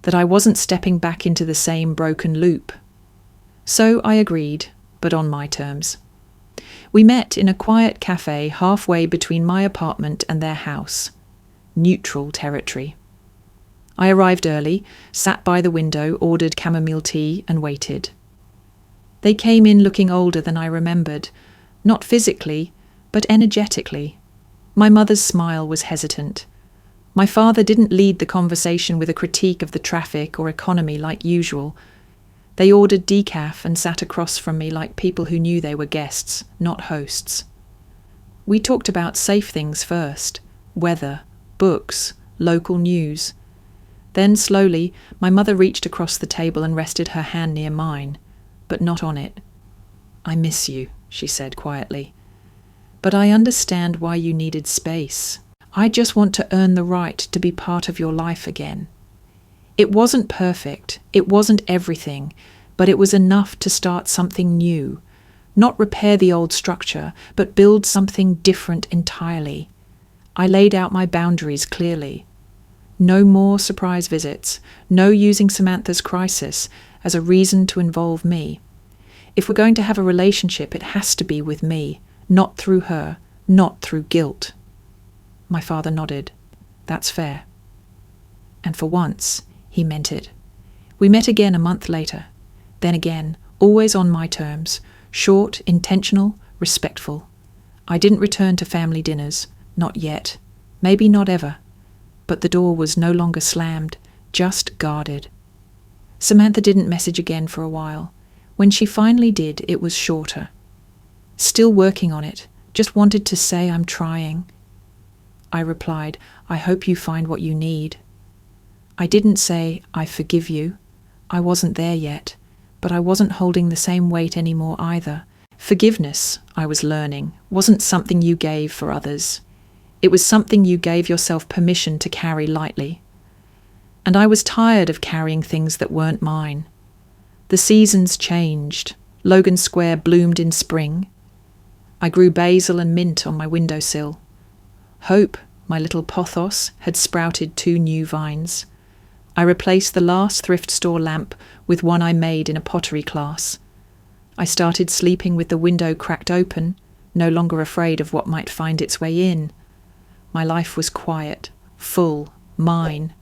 that I wasn't stepping back into the same broken loop. So I agreed, but on my terms. We met in a quiet cafe halfway between my apartment and their house. Neutral territory. I arrived early, sat by the window, ordered chamomile tea, and waited. They came in looking older than I remembered, not physically, but energetically. My mother's smile was hesitant. My father didn't lead the conversation with a critique of the traffic or economy like usual. They ordered decaf and sat across from me like people who knew they were guests, not hosts. We talked about safe things first, weather, books, local news. Then, slowly, my mother reached across the table and rested her hand near mine, but not on it. "I miss you," she said quietly. "But I understand why you needed space. I just want to earn the right to be part of your life again. It wasn't perfect, it wasn't everything, but it was enough to start something new. Not repair the old structure, but build something different entirely." I laid out my boundaries clearly. No more surprise visits, no using Samantha's crisis as a reason to involve me. If we're going to have a relationship, it has to be with me, not through her, not through guilt. My father nodded. "That's fair." And for once, he meant it. We met again a month later. Then again, always on my terms, short, intentional, respectful. I didn't return to family dinners, not yet, maybe not ever. But the door was no longer slammed, just guarded. Samantha didn't message again for a while. When she finally did, it was shorter. "Still working on it, just wanted to say I'm trying." I replied, "I hope you find what you need." I didn't say, "I forgive you." I wasn't there yet, but I wasn't holding the same weight anymore either. Forgiveness, I was learning, wasn't something you gave for others. It was something you gave yourself permission to carry lightly. And I was tired of carrying things that weren't mine. The seasons changed. Logan Square bloomed in spring. I grew basil and mint on my windowsill. Hope, my little pothos, had sprouted 2 new vines. I replaced the last thrift store lamp with one I made in a pottery class. I started sleeping with the window cracked open, no longer afraid of what might find its way in. My life was quiet, full, mine.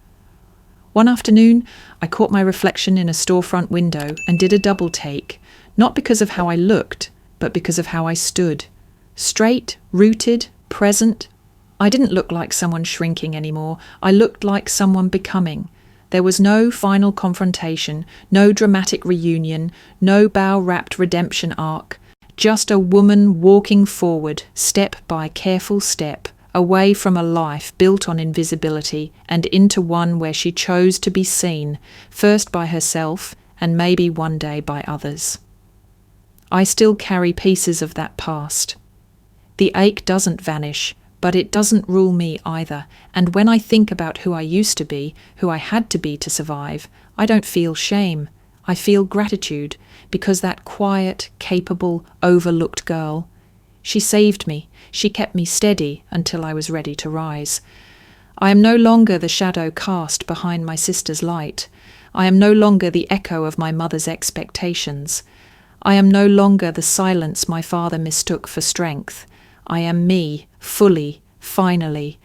One afternoon, I caught my reflection in a storefront window and did a double take, not because of how I looked, but because of how I stood. Straight, rooted, present. I didn't look like someone shrinking anymore. I looked like someone becoming. There was no final confrontation, no dramatic reunion, no bow-wrapped redemption arc. Just a woman walking forward, step by careful step, away from a life built on invisibility and into one where she chose to be seen, first by herself and maybe one day by others. I still carry pieces of that past. The ache doesn't vanish, but it doesn't rule me either, and when I think about who I used to be, who I had to be to survive, I don't feel shame. I feel gratitude, because that quiet, capable, overlooked girl, she saved me. She kept me steady until I was ready to rise. I am no longer the shadow cast behind my sister's light. I am no longer the echo of my mother's expectations. I am no longer the silence my father mistook for strength. I am me, fully, finally,